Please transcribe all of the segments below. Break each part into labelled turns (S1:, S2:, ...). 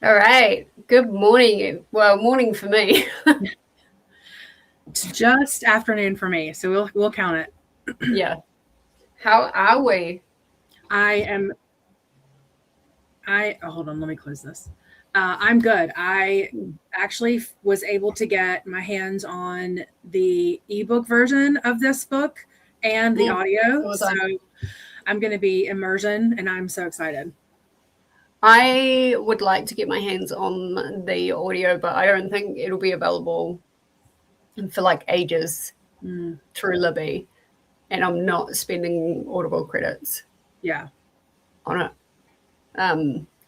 S1: All right. Good morning. Well, morning for me.
S2: It's just afternoon for me, so we'll count it.
S1: Yeah. How are we?
S2: I am. Hold on. Let me close this. I'm good. I actually was able to get my hands on the ebook version of this book and the audio,
S1: So was
S2: so
S1: I.
S2: I'm going to be immersion, and I'm so excited.
S1: I would like to get my hands on the audio, but I don't think it'll be available for like ages through Libby, and I'm not spending Audible credits
S2: Yeah.
S1: on it.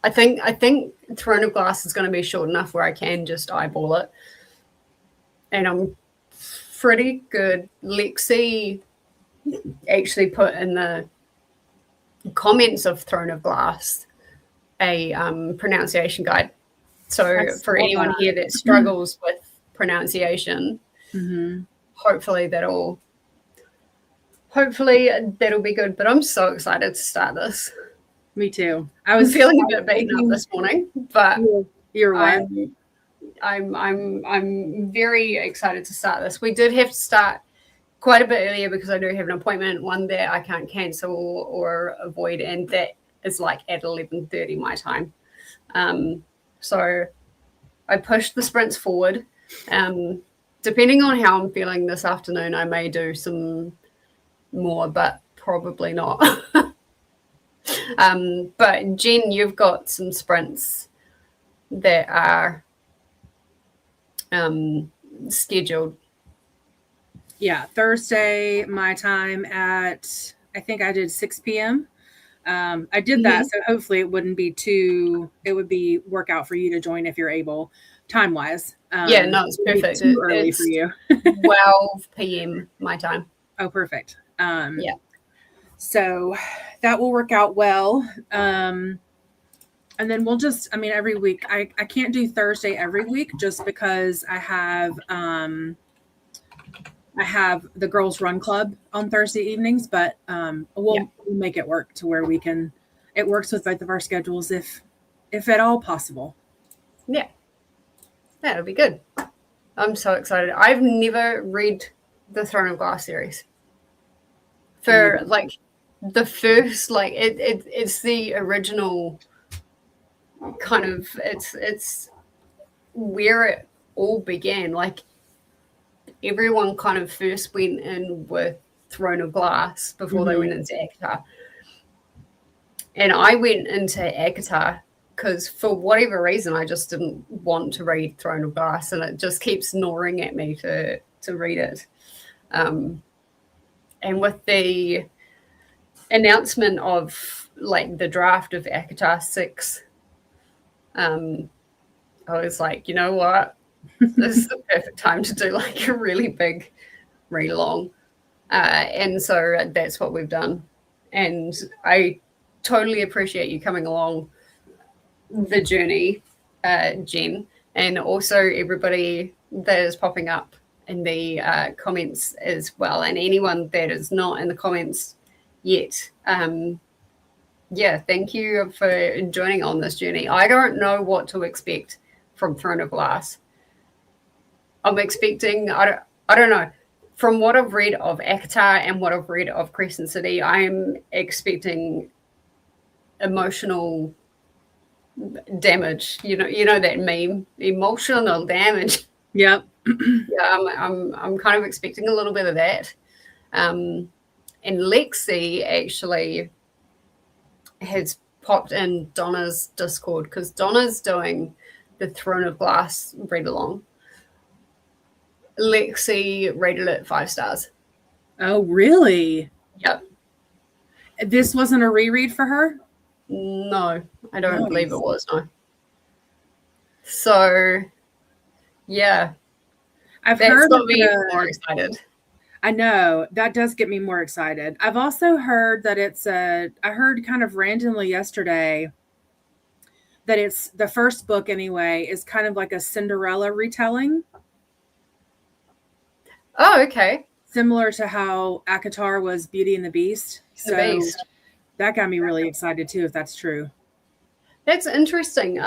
S1: I think Throne of Glass is going to be short enough where I can just eyeball it, and I'm pretty good. Lexi actually put in the comments of Throne of Glass a pronunciation guide. So for anyone here that struggles with pronunciation, hopefully that'll be good. But I'm so excited to start this.
S2: Me too.
S1: I'm feeling a bit beaten up this morning, but
S2: you're what?
S1: I'm very excited to start this. We did have to start quite a bit earlier because I do have an appointment, one that I can't cancel or avoid, and that is like at 11:30 my time. So I pushed the sprints forward. Depending on how I'm feeling this afternoon, I may do some more, but probably not. But Jen, you've got some sprints that are scheduled.
S2: Yeah, Thursday my time at I think I did 6 p.m. I did that, so hopefully it wouldn't be it would be work out for you to join if you're able, time wise.
S1: Yeah, no, it's perfect.
S2: Too early for you.
S1: 12 p.m. my time.
S2: Oh, perfect.
S1: Yeah.
S2: So that will work out well. And then we'll just, every week, I can't do Thursday every week just because I have the girls run club on Thursday evenings, but we'll make it work to where it works with both of our schedules if at all possible.
S1: Yeah. That'll be good. I'm so excited. I've never read the Throne of Glass series. For like the first, like it's the original kind of, it's where it all began. Like everyone kind of first went in with Throne of Glass before they went into ACOTAR. And I went into ACOTAR because for whatever reason, I just didn't want to read Throne of Glass, and it just keeps gnawing at me to read it. And with the announcement of like the draft of ACOTAR 6, I was like, you know what? This is the perfect time to do like a really big read along. And so that's what we've done. And I totally appreciate you coming along the journey, Jen, and also everybody that is popping up in the comments as well, and anyone that is not in the comments yet. Thank you for joining on this journey. I don't know what to expect from Throne of Glass. I'm expecting, I don't know. From what I've read of ACOTAR and what I've read of Crescent City, I'm expecting emotional damage. You know that meme, emotional damage.
S2: Yep.
S1: Yeah, I'm kind of expecting a little bit of that. And Lexi actually has popped in Donna's Discord because Donna's doing the Throne of Glass read along. Lexi rated it 5 stars.
S2: Oh, really?
S1: Yep.
S2: This wasn't a reread for her?
S1: No, I don't believe it was, no. So, yeah.
S2: I've heard
S1: got me more excited.
S2: I know. That does get me more excited. I've also heard that I heard kind of randomly yesterday that it's the first book anyway is kind of like a Cinderella retelling.
S1: Oh, okay.
S2: Similar to how ACOTAR was Beauty and the Beast. So that got me really excited too, if that's true.
S1: That's interesting.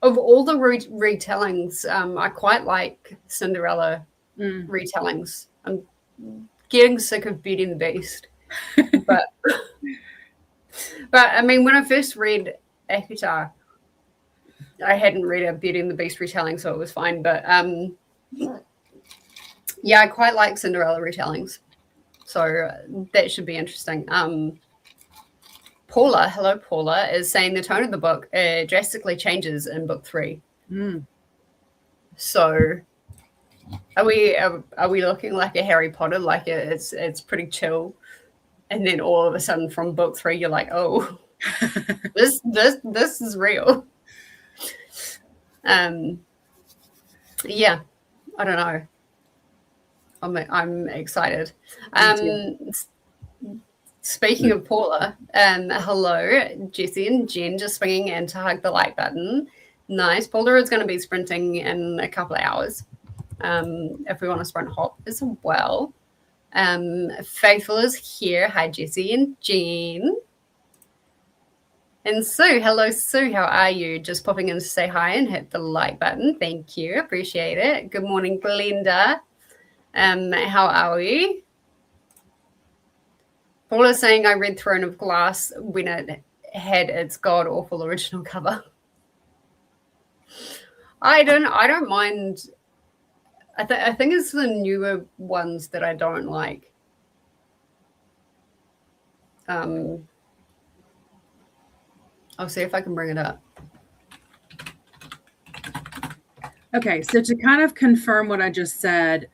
S1: of all the retellings, I quite like Cinderella
S2: Mm.
S1: retellings. I'm getting sick of Beauty and the Beast, but I mean, when I first read ACOTAR, I hadn't read a Beauty and the Beast retelling, so it was fine. But yeah, I quite like Cinderella retellings, so that should be interesting. Paula, hello Paula, is saying the tone of the book drastically changes in book 3.
S2: Mm.
S1: So are we looking like a Harry Potter? Like it's pretty chill, and then all of a sudden from book 3 you're like, oh, this is real. Yeah, I don't know. I'm excited. Speaking of Paula, hello, Jessie and Jen just swinging in to hug the like button. Nice. Paula is going to be sprinting in a couple of hours if we want to sprint hop as well. Faithful is here. Hi, Jessie and Jen. And Sue, hello, Sue. How are you? Just popping in to say hi and hit the like button. Thank you. Appreciate it. Good morning, Glenda. How are we? Paula's saying I read Throne of Glass when it had its god awful original cover. I don't mind. I think it's the newer ones that I don't like. I'll see if I can bring it up.
S2: Okay, so to kind of confirm what I just said,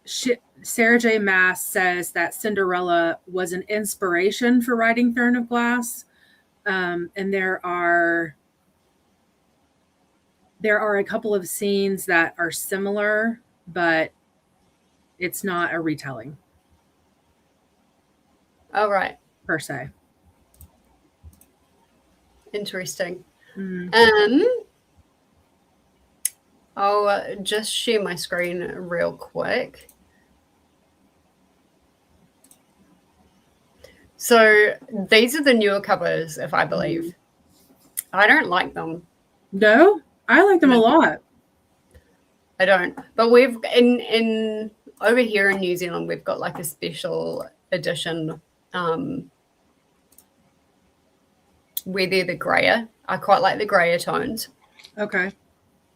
S2: Sarah J. Maas says that Cinderella was an inspiration for writing Throne of Glass, and there are a couple of scenes that are similar, but it's not a retelling.
S1: Oh, right.
S2: Per se.
S1: Interesting.
S2: Mm-hmm.
S1: I'll just share my screen real quick. So these are the newer covers, if I believe. Mm-hmm. I don't like them.
S2: No, I like them a lot.
S1: I don't. But we've in over here in New Zealand, we've got like a special edition where they're the grayer. I quite like the grayer tones.
S2: Okay.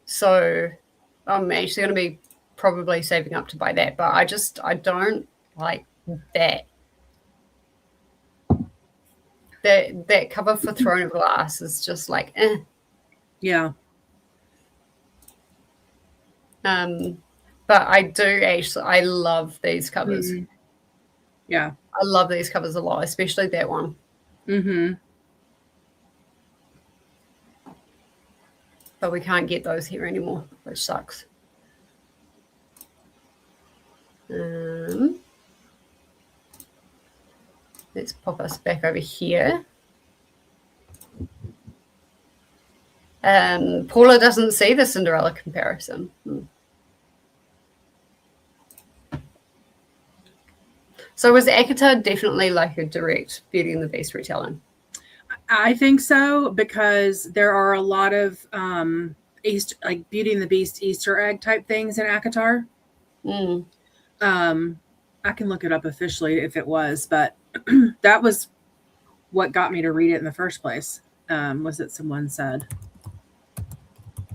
S2: So
S1: I'm actually going to be probably saving up to buy that, but I don't like that. That cover for Throne of Glass is just like, eh.
S2: Yeah.
S1: But I do actually, I love these covers.
S2: Mm-hmm. Yeah.
S1: I love these covers a lot, especially that one.
S2: Mm-hmm.
S1: But we can't get those here anymore, which sucks. Let's pop us back over here. Paula doesn't see the Cinderella comparison. So was ACOTAR definitely like a direct Beauty and the Beast retelling?
S2: I think so, because there are a lot of like Beauty and the Beast Easter egg type things in ACOTAR. I can look it up officially if it was, but that was what got me to read it in the first place. Was that someone said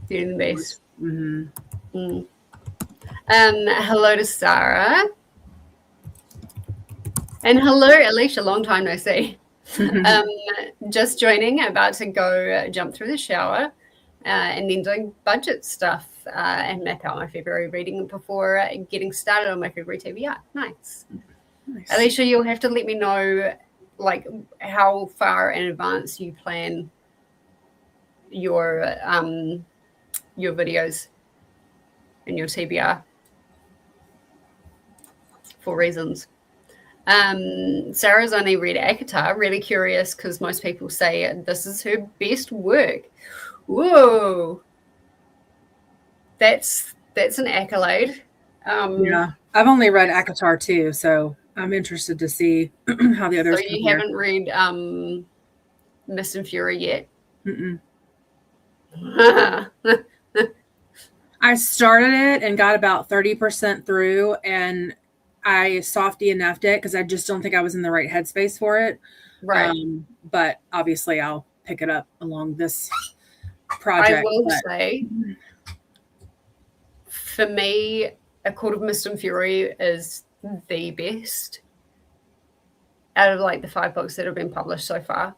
S1: Beauty and the Beast?
S2: Mm-hmm.
S1: Hello to Sarah. And hello, Alicia, long time no see. Just joining, about to go jump through the shower and then doing budget stuff and map out my February reading before getting started on my February TBR. Nice. Alicia, you'll have to let me know like how far in advance you plan your videos and your TBR for reasons. Sarah's only read ACOTAR. Really curious because most people say this is her best work. Whoa, that's an accolade.
S2: Yeah, I've only read ACOTAR too, so I'm interested to see how the others.
S1: So you haven't read Mist and Fury yet?
S2: Mm-mm. I started it and got about 30% through, and I softy enough'd it because I just don't think I was in the right headspace for it.
S1: Right.
S2: But obviously I'll pick it up along this
S1: I
S2: project.
S1: will say, for me, A Court of Mist and Fury is the best out of like the 5 books that have been published so far.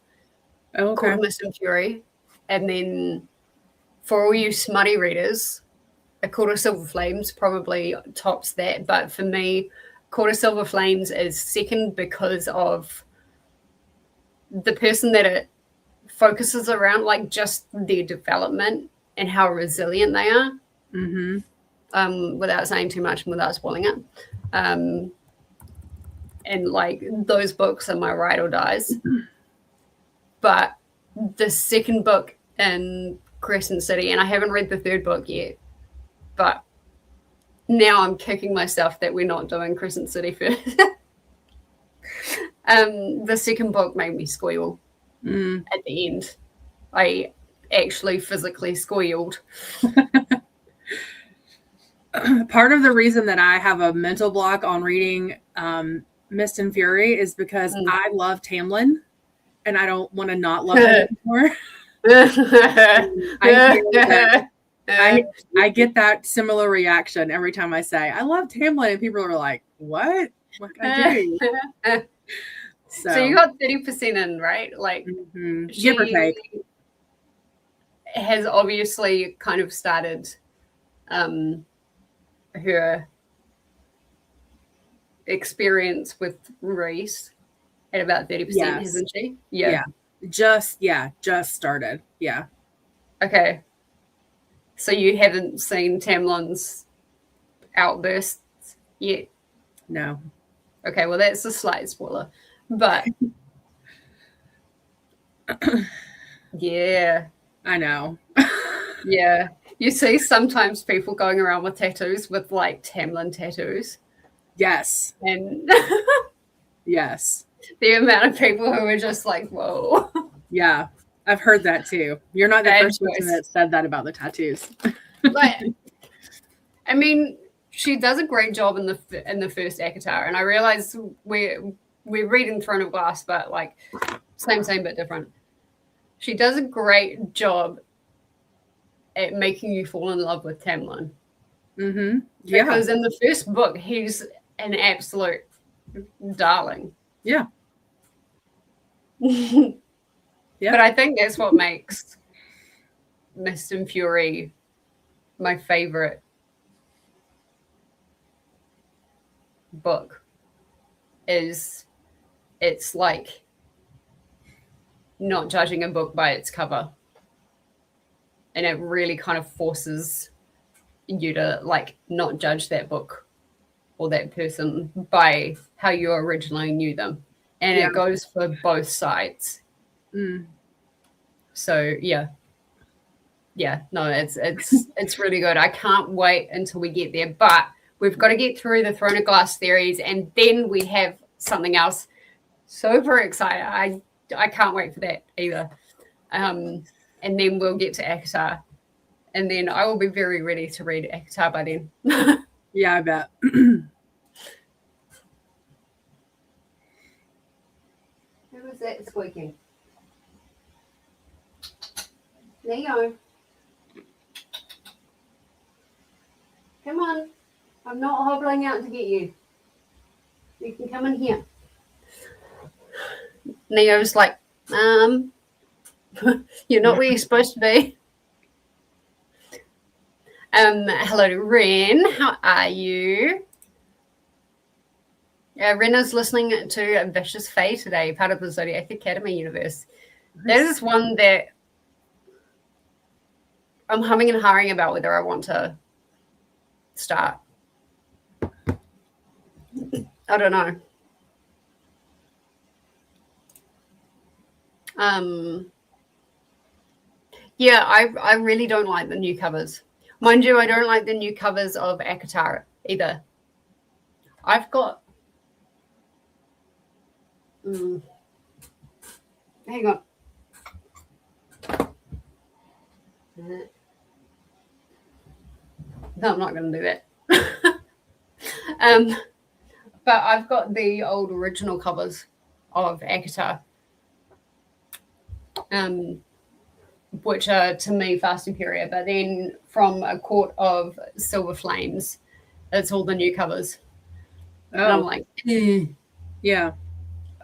S2: Oh,
S1: Court
S2: okay.
S1: of Mist and Fury. And then for all you smutty readers, A Court of Silver Flames probably tops that. But for me, Court of Silver Flames is second because of the person that it focuses around, like just their development and how resilient they are. Without saying too much and without spoiling it. And like those books are my ride or dies. But the second book in Crescent City, and I haven't read the third book yet, but now I'm kicking myself that we're not doing Crescent City first. The second book made me squeal at the end. I actually physically squealed.
S2: Part of the reason that I have a mental block on reading Mist and Fury is because I love Tamlin and I don't want to not love him anymore. I get that similar reaction every time I say, I love Tamlin, and people are like, what? What can I do?
S1: So you got 30% in, right? Like,
S2: give or take.
S1: Has obviously kind of started her experience with Reese at about 30%,
S2: Yes.
S1: hasn't she?
S2: Yeah. Just started. Yeah.
S1: Okay. So you haven't seen Tamlin's outbursts yet?
S2: No.
S1: Okay, well that's a slight spoiler. But yeah.
S2: I know.
S1: Yeah. You see sometimes people going around with tattoos with like Tamlin tattoos.
S2: Yes.
S1: And
S2: yes.
S1: The amount of people who are just like, whoa.
S2: Yeah. I've heard that too. You're not the first person that said that about the tattoos.
S1: But I mean, she does a great job in the first ACOTAR, and I realize we're reading Throne of Glass, but like same but different. She does a great job at making you fall in love with Tamlin.
S2: Mm-hmm. Yeah.
S1: Because in the first book, he's an absolute darling.
S2: Yeah.
S1: Yeah. But I think that's what makes Mist and Fury my favorite book. Is it's like not judging a book by its cover. And it really kind of forces you to like not judge that book or that person by how you originally knew them. And it goes for both sides. So yeah, no, it's really good. I can't wait until we get there, but we've got to get through the Throne of Glass series, and then we have something else. Super excited! I can't wait for that either. And then we'll get to ACOTAR, and then I will be very ready to read ACOTAR by then.
S2: Yeah, I bet.
S1: Who was that squeaking? Leo. Come on. I'm not hobbling out to get you. You can come in here. Neo's like, you're not where you're supposed to be. Hello to Ren. How are you? Ren is listening to Vicious Fae today, part of the Zodiac Academy universe. Nice. That is one that I'm humming and hawing about whether I want to start. I don't know. Yeah, I really don't like the new covers. Mind you, I don't like the new covers of ACOTAR either. I've got... hang on. No, I'm not going to do that. But I've got the old original covers of Akatar, which are to me far superior. But then from A Court of Silver Flames, it's all the new covers. And I'm like,
S2: yeah.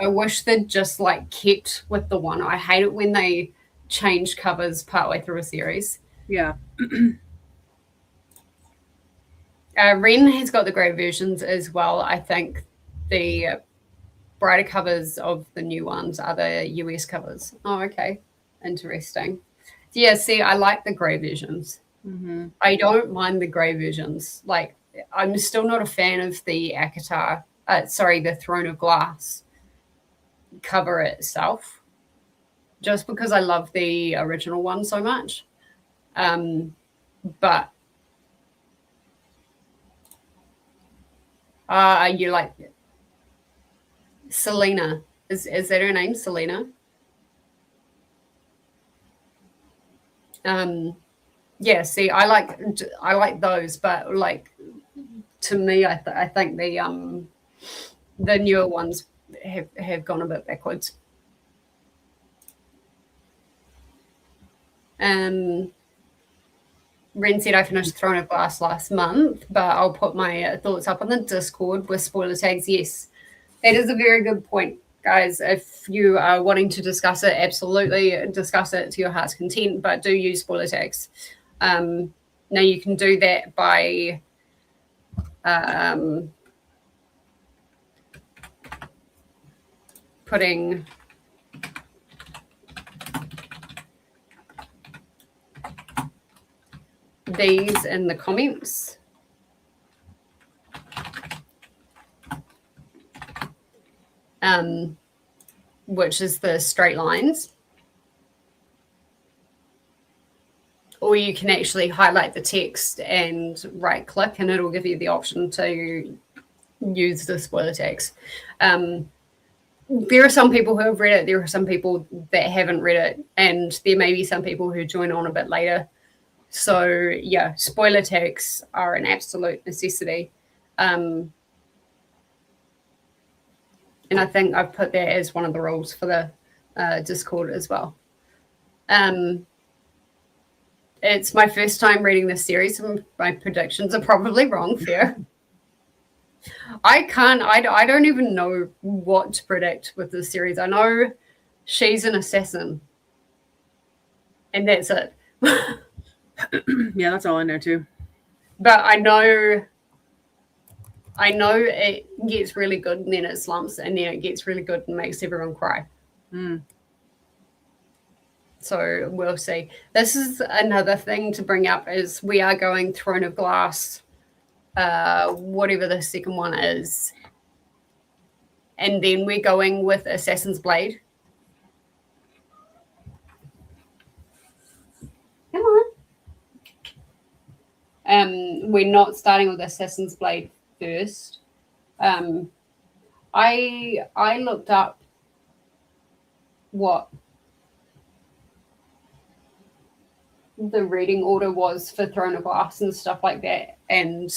S1: I wish they'd just like kept with the one. I hate it when they change covers partway through a series.
S2: Yeah.
S1: Ren has got the grey versions as well. I think the brighter covers of the new ones are the US covers. Oh, okay. Interesting. Yeah, see, I like the grey versions.
S2: Mm-hmm.
S1: I don't mind the grey versions. Like, I'm still not a fan of the Akatar, the Throne of Glass cover itself, just because I love the original one so much. But you like Selena? Is that her name, Selena? Yeah. See, I like those, but like to me, I think the newer ones have gone a bit backwards. Ren said I finished Throne of Glass last month, but I'll put my thoughts up on the Discord with spoiler tags. Yes, that is a very good point, guys. If you are wanting to discuss it, absolutely discuss it to your heart's content, but do use spoiler tags. Now you can do that by putting these in the comments. Which is the straight lines. Or you can actually highlight the text and right click and it'll give you the option to use the spoiler tags. There are some people who have read it. There are some people that haven't read it. And there may be some people who join on a bit later. So, yeah, spoiler tags are an absolute necessity. And I think I've put that as one of the rules for the Discord as well. It's my first time reading this series, and my predictions are probably wrong, fair. I don't even know what to predict with this series. I know she's an assassin. And that's it.
S2: Yeah, that's all I know too.
S1: But I know it gets really good and then it slumps and then it gets really good and makes everyone cry. So we'll see. This is another thing to bring up is we are going Throne of Glass, whatever the second one is. And then we're going with Assassin's Blade. Come on. We're not starting with Assassin's Blade first. I looked up what the reading order was for Throne of Glass and stuff like that. And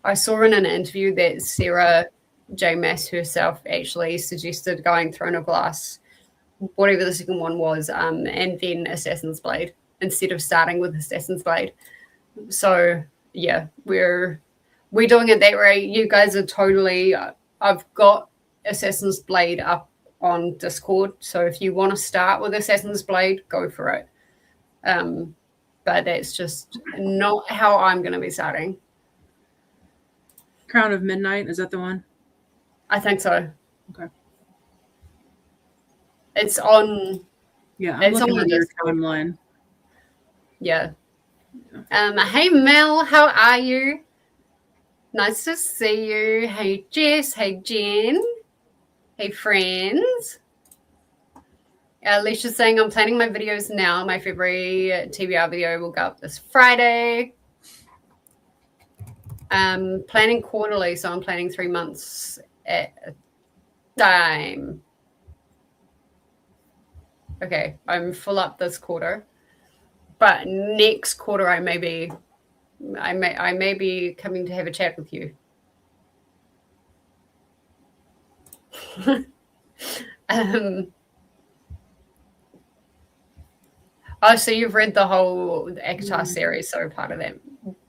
S1: I saw in an interview that Sarah J. Maas herself actually suggested going Throne of Glass, whatever the second one was, and then Assassin's Blade instead of starting with Assassin's Blade. So yeah, we're doing it that way. You guys are totally. I've got Assassin's Blade up on Discord, so if you want to start with Assassin's Blade, go for it. But that's just not how I'm going to be starting.
S2: Crown of Midnight, is that the one?
S1: I think so.
S2: Okay.
S1: It's on.
S2: Yeah, I'm looking at their timeline.
S1: Yeah. Hey Mel, how are you? Nice to see you. Hey Jess. Hey Jen. Hey friends. Alicia's saying I'm planning my videos now. My February TBR video will go up this Friday. Planning quarterly, so I'm planning 3 months at a time. Okay, I'm full up this quarter. but next quarter I may be coming to have a chat with you. Oh, so you've read the whole ACOTAR series, so part of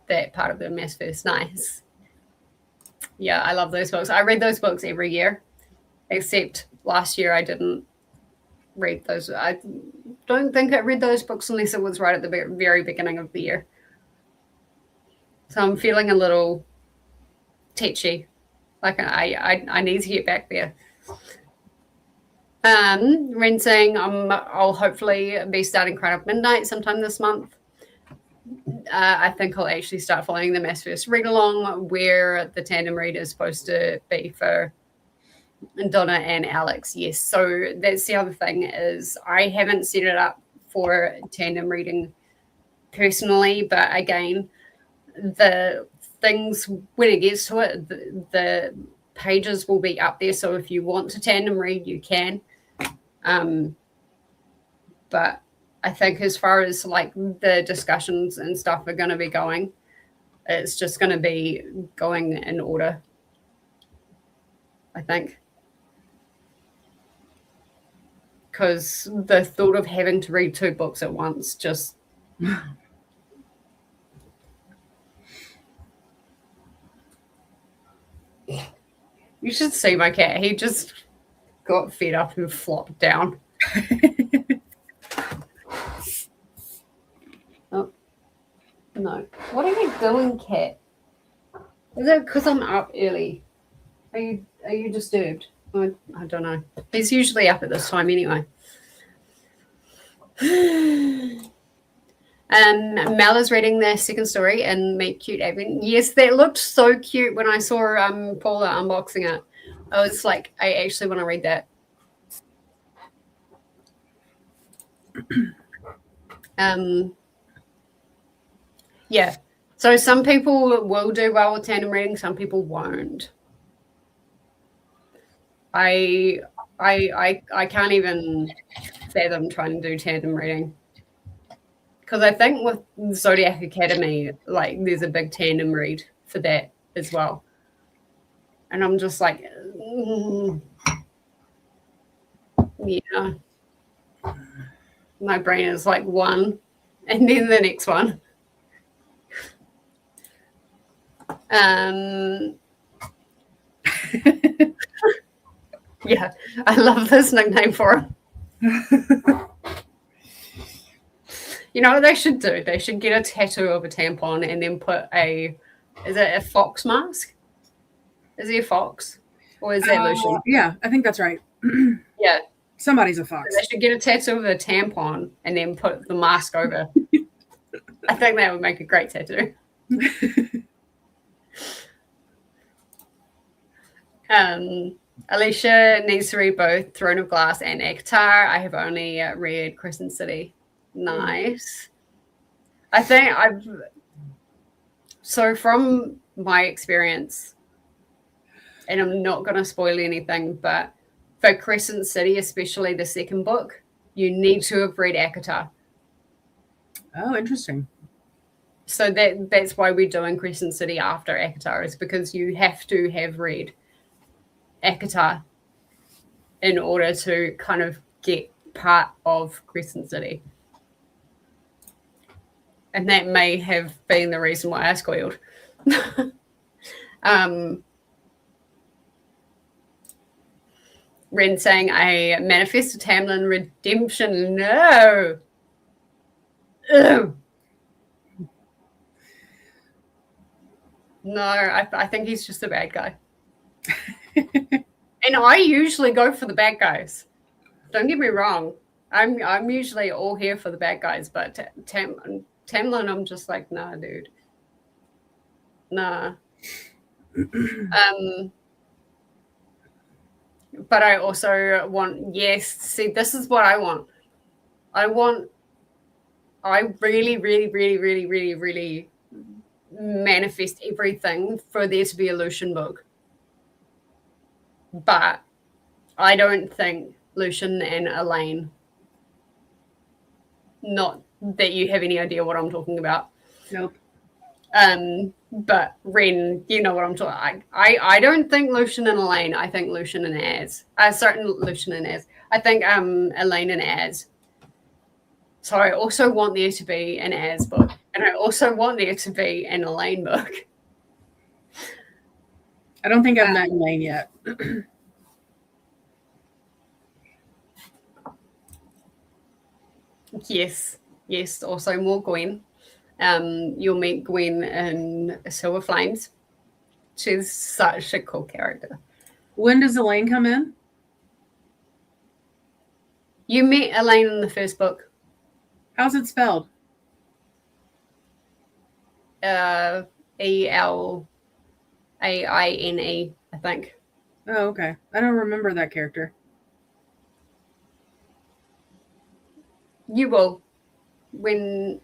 S1: that part of the MaasVerse. Nice. Yeah, I love those books. I read those books every year, except last year I didn't read those. I don't think I read those books unless it was right at the very beginning of the year. So I'm feeling a little tetchy. Like I need to get back there. Ren saying I'll hopefully be starting Crown of Midnight sometime this month. I think I'll actually start following the MaasVerse Readalong, where the tandem read is supposed to be for Donna and Alex. Yes, so that's the other thing is I haven't set it up for tandem reading personally, but again, the things when it gets to it, the pages will be up there. So if you want to tandem read, you can. But I think as far as like the discussions and stuff are going to be going, it's just going to be going in order, I think. Because the thought of having to read 2 books at once just... You should see my cat. He just got fed up and flopped down. Oh, no. What are you doing, cat? Is it because I'm up early? Are you disturbed? I don't know. He's usually up at this time anyway. Mel is reading the second story in Meet Cute Advent. Yes, that looked so cute when I saw Paula unboxing it. I was like, I actually want to read that. Yeah. So some people will do well with tandem reading, some people won't. I can't even fathom trying to do tandem reading. Because I think with Zodiac Academy, like there's a big tandem read for that as well. And I'm just like, yeah. My brain is like one and then the next one. Yeah, I love this nickname for him. You know what they should do? They should get a tattoo of a tampon and then put is it a fox mask? Is he a fox? Or is that Lucian?
S2: Yeah, I think that's right.
S1: Yeah.
S2: Somebody's a fox.
S1: They should get a tattoo of a tampon and then put the mask over. I think that would make a great tattoo. Alicia needs to read both Throne of Glass and ACOTAR. I have only read Crescent City. Nice. I think so from my experience, and I'm not going to spoil anything, but for Crescent City, especially the second book, you need to have read ACOTAR.
S2: Oh, interesting.
S1: So that's why we're doing Crescent City after ACOTAR, is because you have to have read ACOTAR in order to kind of get part of Crescent City. And that may have been the reason why I squealed. Ren saying, I manifest a Tamlin redemption. No. Ugh. No, I think he's just a bad guy. And I usually go for the bad guys. Don't get me wrong. I'm usually all here for the bad guys, but Tamlin, I'm just like, nah, dude. Nah. But I also want, see, this is what I want. I really, really, really, really, really, really manifest everything for there to be a Lucian book. But I don't think Lucian and Elaine, not that you have any idea what I'm talking about.
S2: Nope.
S1: But Ren, you know what I'm talking. I don't think Lucian and Elaine. I think Lucian and Az. Sorry, Lucian and Az. I think Elaine and Az. So I also want there to be an Az book, and I also want there to be an Elaine book.
S2: I don't think I've met Elaine yet.
S1: Yes. Also more Gwen. You'll meet Gwen in Silver Flames. She's such a cool character.
S2: When does Elaine come in?
S1: You met Elaine in the first book.
S2: How's it spelled?
S1: ELAINE, I think.
S2: Oh, okay. I don't remember that character.
S1: You will. When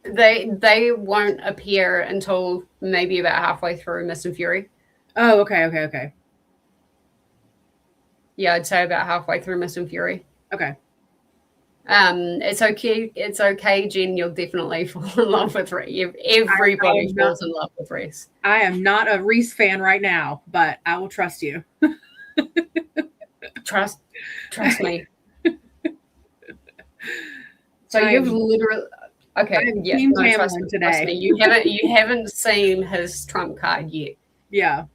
S1: they won't appear until maybe about halfway through Mist and Fury.
S2: Oh, okay.
S1: Yeah, I'd say about halfway through Mist and Fury.
S2: Okay.
S1: It's okay, Jen. You'll definitely fall in love with Reese. Everybody falls in love with Reese.
S2: I am not a Reese fan right now, but I will trust you.
S1: Trust me. So you've literally
S2: trust
S1: me. You haven't seen his trump card yet.
S2: Yeah.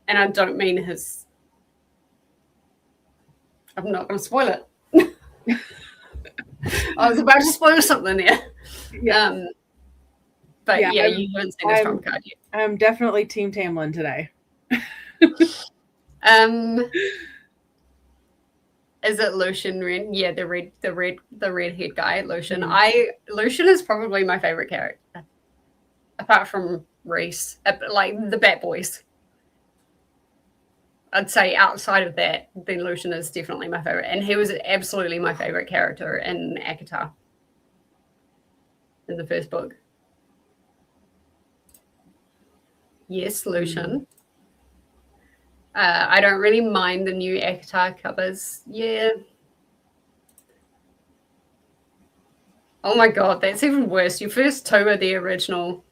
S1: And I don't mean his. I'm not going to spoil it. I was about to spoil something there.
S2: Yeah.
S1: But you haven't seen his trump card yet.
S2: I'm definitely Team Tamlin today.
S1: Is it Lucian Ren? Yeah, the redhead guy, Lucian. Lucian is probably my favorite character, apart from Reese, like the Bat Boys. I'd say outside of that, then Lucian is definitely my favorite, and he was absolutely my favorite character in ACOTAR in the first book. Yes, Lucian. I don't really mind the new ACOTAR covers. Yeah. Oh my god, that's even worse. Your first two are the original,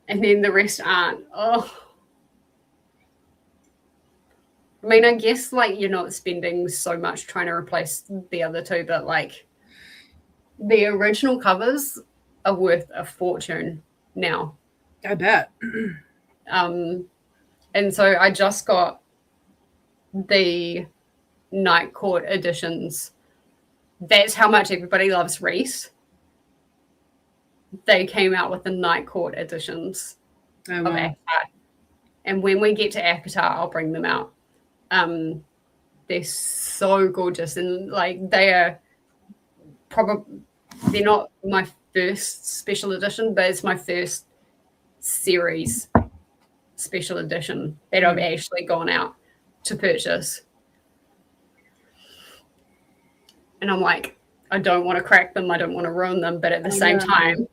S1: and then the rest aren't. Oh. I mean, I guess, like, you're not spending so much trying to replace the other two, but, like, the original covers are worth a fortune now.
S2: I bet.
S1: And so I just got the Night Court editions. That's how much everybody loves Reese. They came out with the Night Court editions of ACOTAR. And when we get to ACOTAR, I'll bring them out. They're so gorgeous, and like they're not my first special edition, but it's my first series special edition that I've actually gone out to purchase. And I'm like, I don't want to crack them, I don't want to ruin them, but at the same time,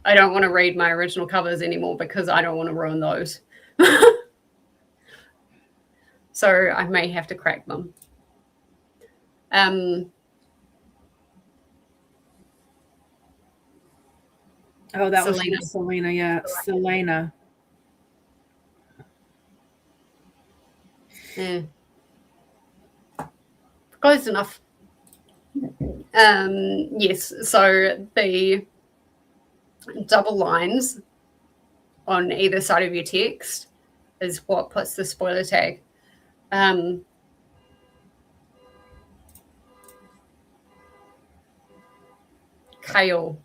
S1: I don't want to read my original covers anymore because I don't want to ruin those. So I may have to crack them.
S2: Oh, that was Selena. Yeah, Selena.
S1: Yeah. Close enough. Yes, so the double lines on either side of your text is what puts the spoiler tag. Kale.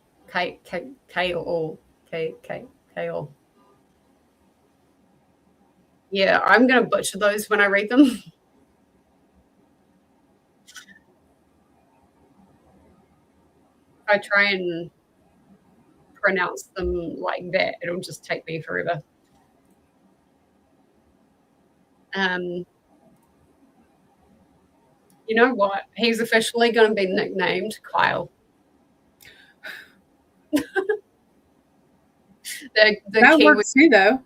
S1: Yeah, I'm going to butcher those when I read them. I try and pronounce them like that, it'll just take me forever. You know what? He's officially going to be nicknamed Kyle.
S2: That Kiwi, works too, though.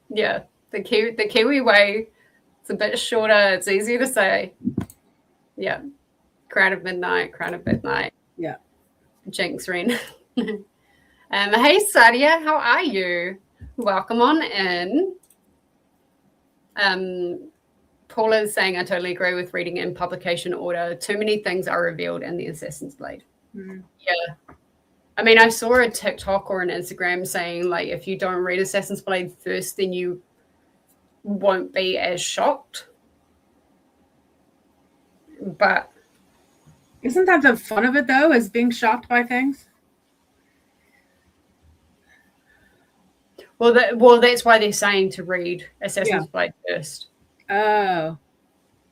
S1: Yeah, the Kiwi way. It's a bit shorter. It's easier to say. Yeah, Crown of Midnight.
S2: Yeah.
S1: Jinx Ren. Hey Sadia, how are you? Welcome on in. Paula's saying, I totally agree with reading in publication order. Too many things are revealed in the Assassin's Blade.
S2: Mm-hmm.
S1: Yeah. I mean, I saw a TikTok or an Instagram saying, like, if you don't read Assassin's Blade first, then you won't be as shocked. But
S2: isn't that the fun of it, though, is being shocked by things?
S1: Well, that's why they're saying to read Assassin's Blade first.
S2: Oh.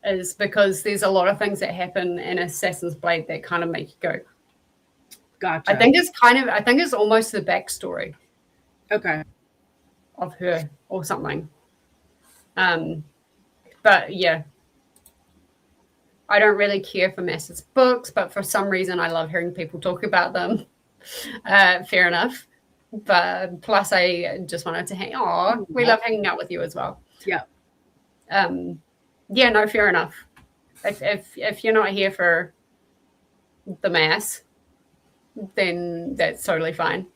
S1: Is because there's a lot of things that happen in Assassin's Blade that kind of make you go,
S2: gotcha.
S1: I think it's almost the backstory.
S2: Okay.
S1: Of her or something. But yeah. I don't really care for Maas's books, but for some reason I love hearing people talk about them. Fair enough. But plus I just wanted to we love hanging out with you as well.
S2: Yeah.
S1: Yeah, no, fair enough. If you're not here for the Maas, then that's totally fine.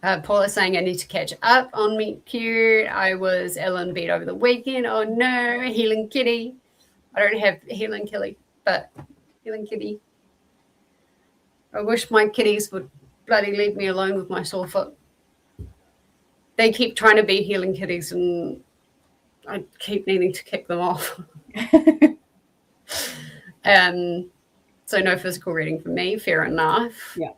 S1: Paula's saying I need to catch up on Meet Cute. I was Ellen beat over the weekend. Oh no, Healing Kitty. I don't have Healing Kitty, but Healing Kitty. I wish my kitties would bloody leave me alone with my sore foot. They keep trying to be Healing Kitties and I keep needing to kick them off. So no physical reading from me, fair enough.
S2: Yeah.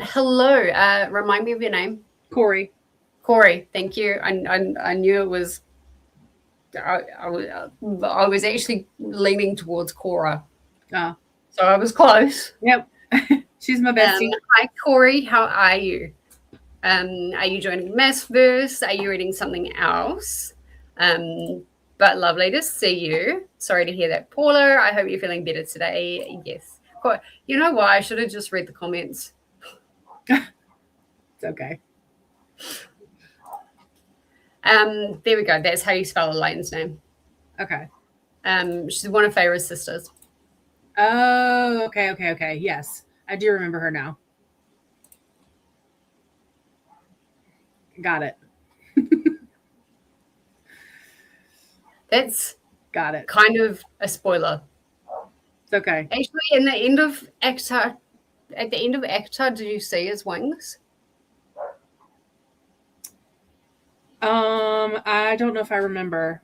S1: Hello. Remind me of your name.
S2: Corey,
S1: thank you. I knew it was. I was actually leaning towards Cora.
S2: Oh.
S1: So I was close.
S2: Yep. She's my bestie.
S1: Hi Corey, how are you? Are you joining MaasVerse? Are you reading something else? But lovely to see you. Sorry to hear that, Paula. I hope you're feeling better today. Yes. You know what? I should have just read the comments.
S2: It's okay.
S1: There we go. That's how you spell Elaine's name.
S2: Okay.
S1: She's one of Feyre's sisters.
S2: Oh, okay. Yes. I do remember her now. Got it.
S1: That's
S2: got it.
S1: Kind of a spoiler.
S2: It's okay.
S1: Actually, in the end of Ektar, at the end of Ektar, did you see his wings?
S2: I don't know if I remember.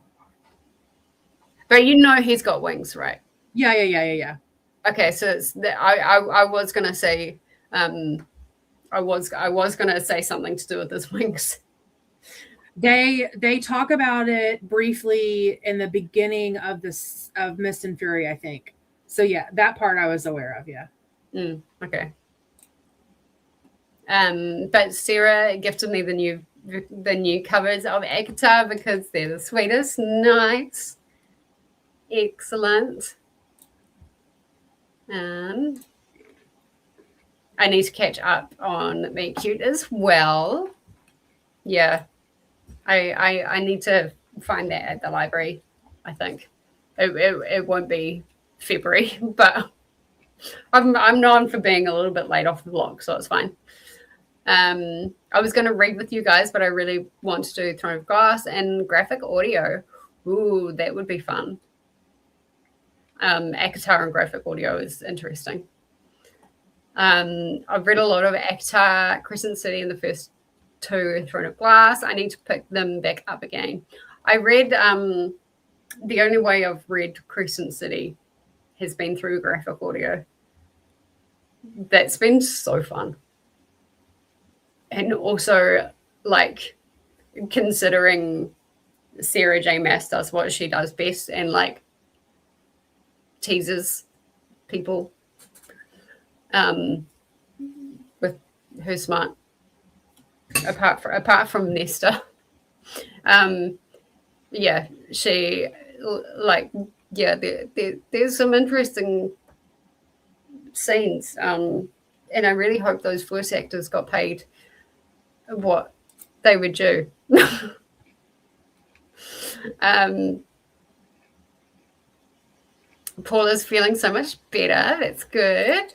S1: But you know he's got wings, right?
S2: Yeah.
S1: Okay, so it's I was gonna say I was gonna say something to do with his wings.
S2: They talk about it briefly in the beginning of this of Mist and Fury, I think. So yeah, that part I was aware of. Yeah.
S1: Okay. But Sarah gifted me the new covers of Ektar because they're the sweetest. Nice. Excellent. I need to catch up on Meet Cute as well. Yeah. I need to find that at the library, I think. It won't be February, but I'm known for being a little bit late off the block, so it's fine. I was going to read with you guys, but I really want to do Throne of Glass and graphic audio. Ooh, that would be fun. ACOTAR and graphic audio is interesting. I've read a lot of ACOTAR, Crescent City, and the first two, and Throne of Glass. I need to pick them back up again. I read the only way I've read Crescent City has been through graphic audio. That's been so fun. And also, like, considering Sarah J. Maas does what she does best and, like, teases people with her smart, apart from Nesta. Yeah, she, like, yeah, there's some interesting scenes. And I really hope those voice actors got paid what they would do. Paula's feeling so much better. That's good.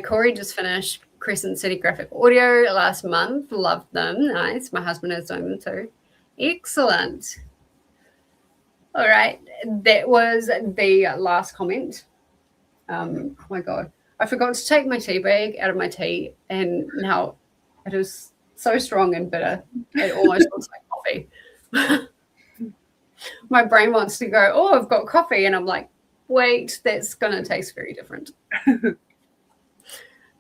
S1: Corey just finished Crescent City graphic audio last month. Loved them. Nice. My husband is doing them too. Excellent. All right. That was the last comment. Oh my God. I forgot to take my tea bag out of my tea, and now it is so strong and bitter. It almost looks like coffee. My brain wants to go, oh, I've got coffee. And I'm like, wait, that's going to taste very different.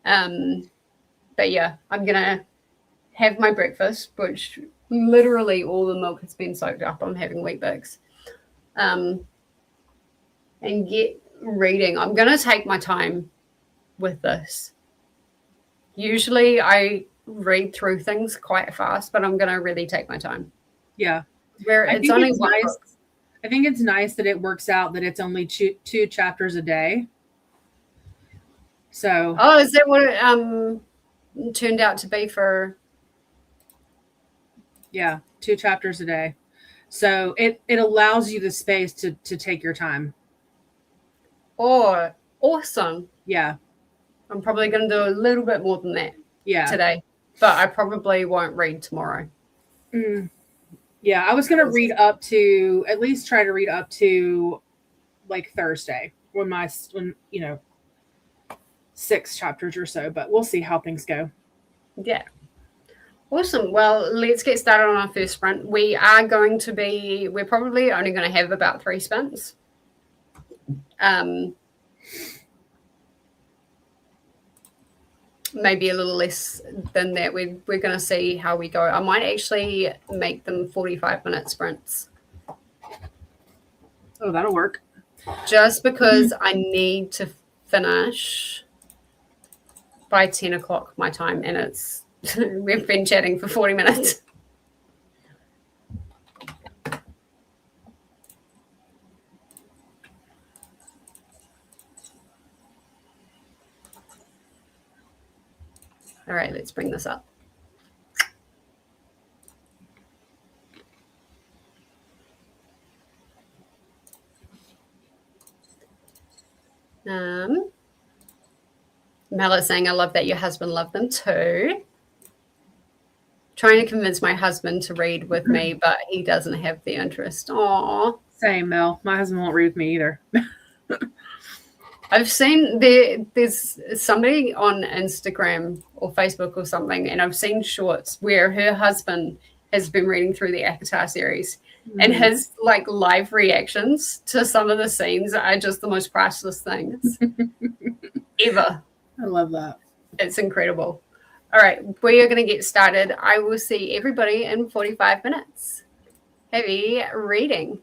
S1: But yeah, I'm going to have my breakfast, which literally all the milk has been soaked up. I'm having Weet-Bix. And get reading. I'm going to take my time with this. Usually I read through things quite fast, but I'm going to really take my time.
S2: Yeah.
S1: Where it's only one
S2: nice.
S1: book.
S2: I think it's nice that it works out that it's only two chapters a day. So.
S1: Oh, is that what it turned out to be for?
S2: Yeah, 2 chapters a day. So it allows you the space to take your time.
S1: Oh, awesome.
S2: Yeah.
S1: I'm probably going to do a little bit more than that today, but I probably won't read tomorrow.
S2: Yeah, I was going to read up to, at least try to read up to like Thursday when 6 chapters or so, but we'll see how things go.
S1: Yeah. Awesome. Well, let's get started on our first sprint. We're probably only going to have about 3 sprints. Maybe a little less than that. We're going to see how we go. I might actually make them 45-minute sprints.
S2: Oh, that'll work.
S1: Just because I need to finish by 10 o'clock my time, and it's we've been chatting for 40 minutes. All right, let's bring this up. Mel is saying, I love that your husband loved them too. Trying to convince my husband to read with me, but he doesn't have the interest. Aww.
S2: Same, Mel. My husband won't read with me either.
S1: I've seen there's somebody on Instagram or Facebook or something, and I've seen shorts where her husband has been reading through the Akatar series, and his like live reactions to some of the scenes are just the most priceless things ever.
S2: I love that.
S1: It's incredible. All right, we are going to get started. I will see everybody in 45 minutes. Happy reading.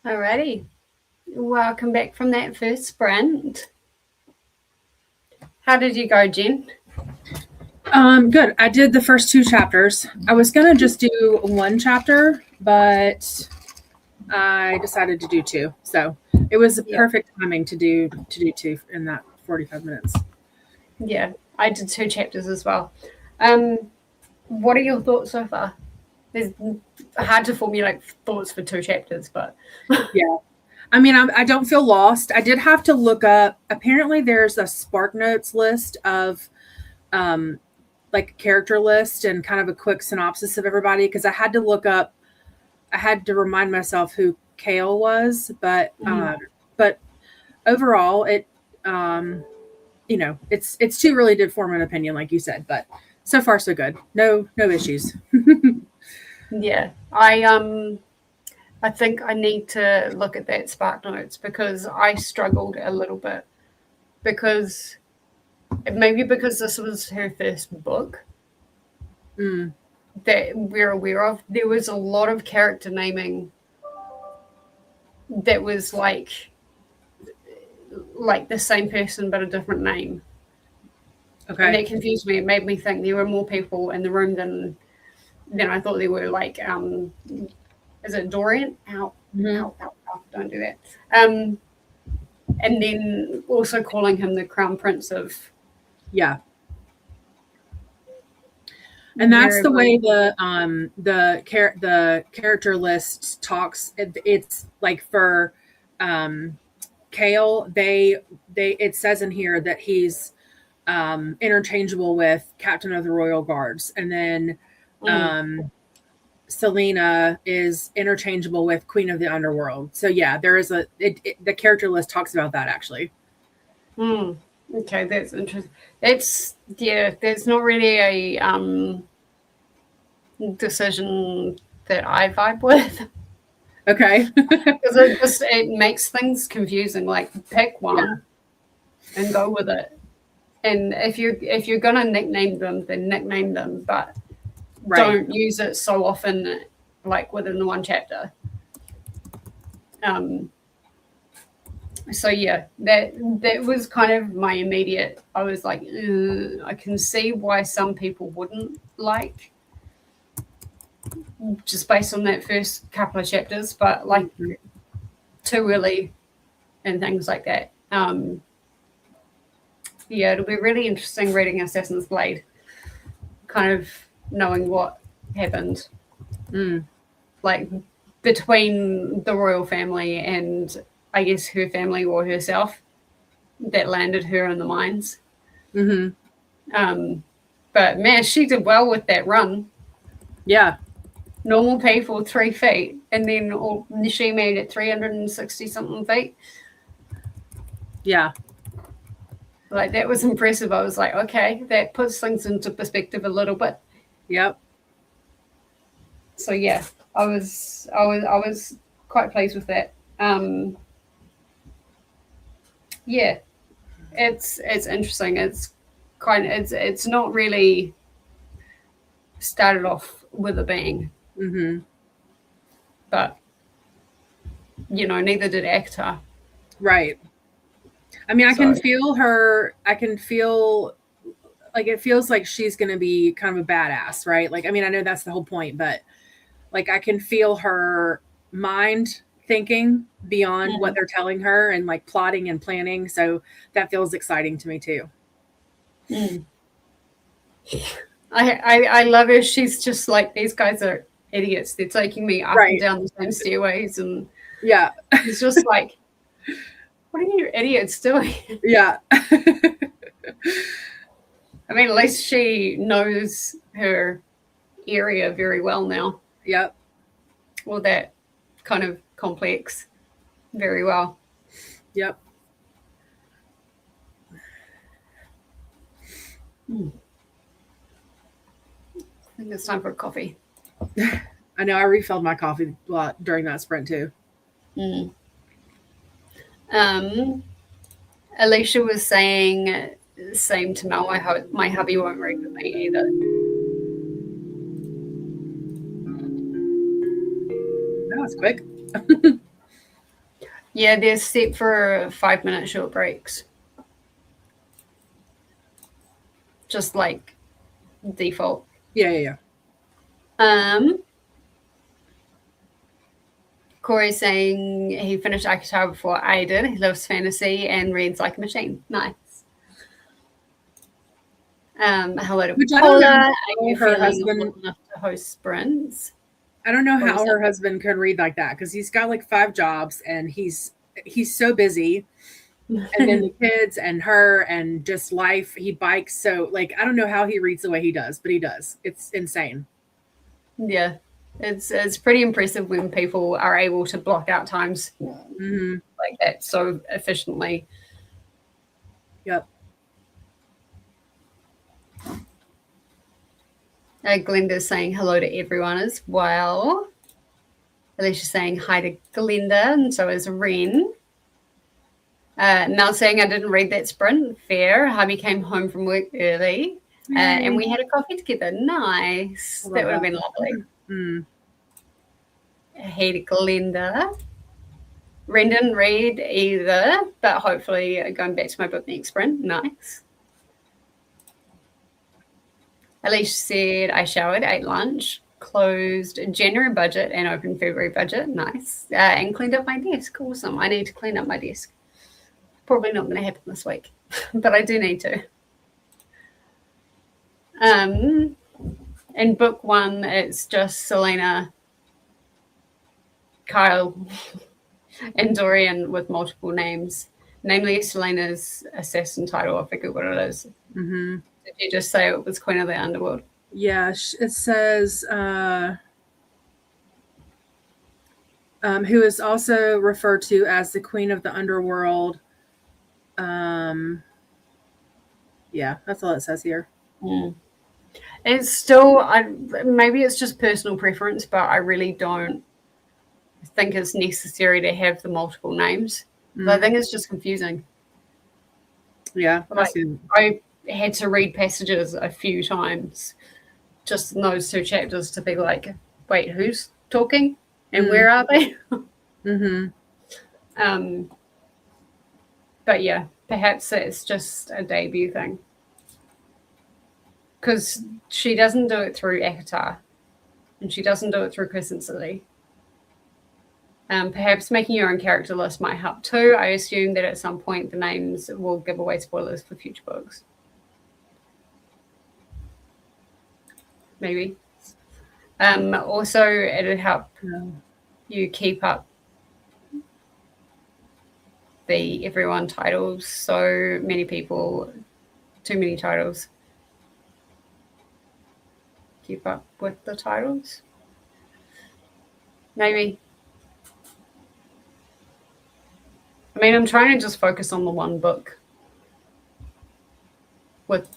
S1: Alrighty. Welcome back from that first sprint. How did you go, Jen?
S2: Good. I did the first 2 chapters. I was gonna just do 1 chapter, but I decided to do 2. So it was perfect timing to do 2 in that 45 minutes.
S1: Yeah, I did 2 chapters as well. What are your thoughts so far? It's hard to formulate thoughts for 2 chapters, but
S2: yeah. I mean, I don't feel lost. I did have to look up. Apparently, there's a Spark Notes list of, like a character list and kind of a quick synopsis of everybody because I had to look up. I had to remind myself who Kale was, but overall, it, it's too early to form an opinion, like you said. But so far, so good. No issues.
S1: Yeah, I think I need to look at that Spark Notes because I struggled a little bit because this was her first book that we're aware of. There was a lot of character naming that was like the same person but a different name.
S2: Okay.
S1: And that confused me. It made me think there were more people in the room than I thought there were. Like, is it Dorian? Ow, don't do that. And then also calling him the Crown Prince of.
S2: Yeah. And that's the way the character list talks. It's like for Kale, it says in here that he's interchangeable with Captain of the Royal Guards, and then Selena is interchangeable with Queen of the Underworld. So yeah, there is the character list talks about that actually.
S1: Okay, that's interesting. There's not really a decision that I vibe with.
S2: Okay.
S1: Because it makes things confusing. Like, pick one and go with it. And if you're gonna nickname them, then nickname them, but don't use it so often, like within the one chapter. So yeah, that was kind of my immediate. I was like, I can see why some people wouldn't like, just based on that first couple of chapters, but like too early and things like that. Yeah, it'll be really interesting reading Assassin's Blade, kind of knowing what happened, like between the royal family and I guess her family or herself that landed her in the mines. But man, she did well with that run.
S2: Yeah.
S1: Normal people 3 feet, and then she made it 360 something feet. Yeah. Like, that was impressive. I was like, okay, that puts things into perspective a little bit.
S2: Yep.
S1: So yeah, I was quite pleased with that. Yeah, it's interesting. It's not really started off with a bang. But neither did Acta.
S2: Right. I mean, I can feel her. I can feel like it feels like she's going to be kind of a badass, right? Like, I mean, I know that's the whole point, but like I can feel her mind thinking beyond what they're telling her and like plotting and planning. So that feels exciting to me too.
S1: I love her. She's just like, these guys are idiots. They're taking me up and down the same stairways, and it's just like, what are you idiots doing?
S2: Yeah.
S1: I mean, at least she knows her area very well now.
S2: Yep.
S1: Well, that kind of complex very well.
S2: Yep.
S1: I think it's time for coffee.
S2: I know I refilled my coffee a lot during that sprint too.
S1: Alicia was saying, same to Mel, my hubby won't read with me either.
S2: That was quick.
S1: Yeah, they're set for 5-minute short breaks. Just like default.
S2: Yeah.
S1: Corey's saying he finished Akatar before I did. He loves fantasy and reads like a machine. Nice. Hello to
S2: Which I
S1: Paula.
S2: don't know
S1: Are you
S2: her
S1: feeling
S2: husband-
S1: old enough to host sprints?
S2: I don't know
S1: Or
S2: how
S1: is
S2: her
S1: that-
S2: husband could read like that because he's got like 5 jobs and he's so busy. And then the kids and her and just life. He bikes. So like I don't know how he reads the way he does, but he does. It's insane.
S1: Yeah. It's pretty impressive when people are able to block out times like that so efficiently.
S2: Yep.
S1: Glenda's saying hello to everyone as well. Alicia's saying hi to Glenda, and so is Ren. Mel saying I didn't read that sprint. Fair. Hubby came home from work early, and we had a coffee together. Nice. That would have been lovely. Hey to Glenda. Ren didn't read either, but hopefully going back to my book next sprint. Nice. Alicia said I showered, ate lunch, closed January budget and opened February budget. Nice. And cleaned up my desk. Awesome. I need to clean up my desk. Probably not going to happen this week, but I do need to. In book 1, it's just Selena, Kyle, and Dorian with multiple names, namely Selena's assassin title. I forget what it is. Did you just say it was Queen of the Underworld?
S2: Yeah, it says who is also referred to as the Queen of the Underworld. Yeah, that's all it says here.
S1: It's still, maybe it's just personal preference, but I really don't think it's necessary to have the multiple names. I think it's just confusing.
S2: Yeah,
S1: I had to read passages a few times just in those 2 chapters to be like, wait, who's talking and where are they? But yeah, perhaps it's just a debut thing. Because she doesn't do it through Akatar and she doesn't do it through Crescent City. Perhaps making your own character list might help too. I assume that at some point the names will give away spoilers for future books. Maybe. Also, it'd help you keep up the everyone titles. So many people, too many titles. Keep up with the titles. Maybe. I mean, I'm trying to just focus on the one book with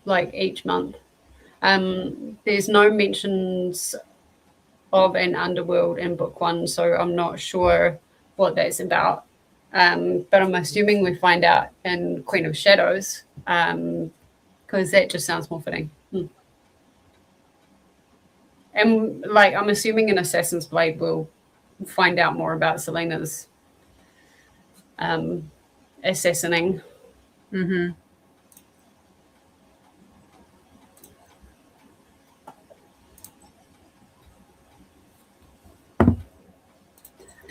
S1: like each month. There's no mentions of an underworld in book 1, so I'm not sure what that's about. But I'm assuming we find out in Queen of Shadows, because that just sounds more fitting. And like, I'm assuming in Assassin's Blade we'll find out more about Selena's assassinating.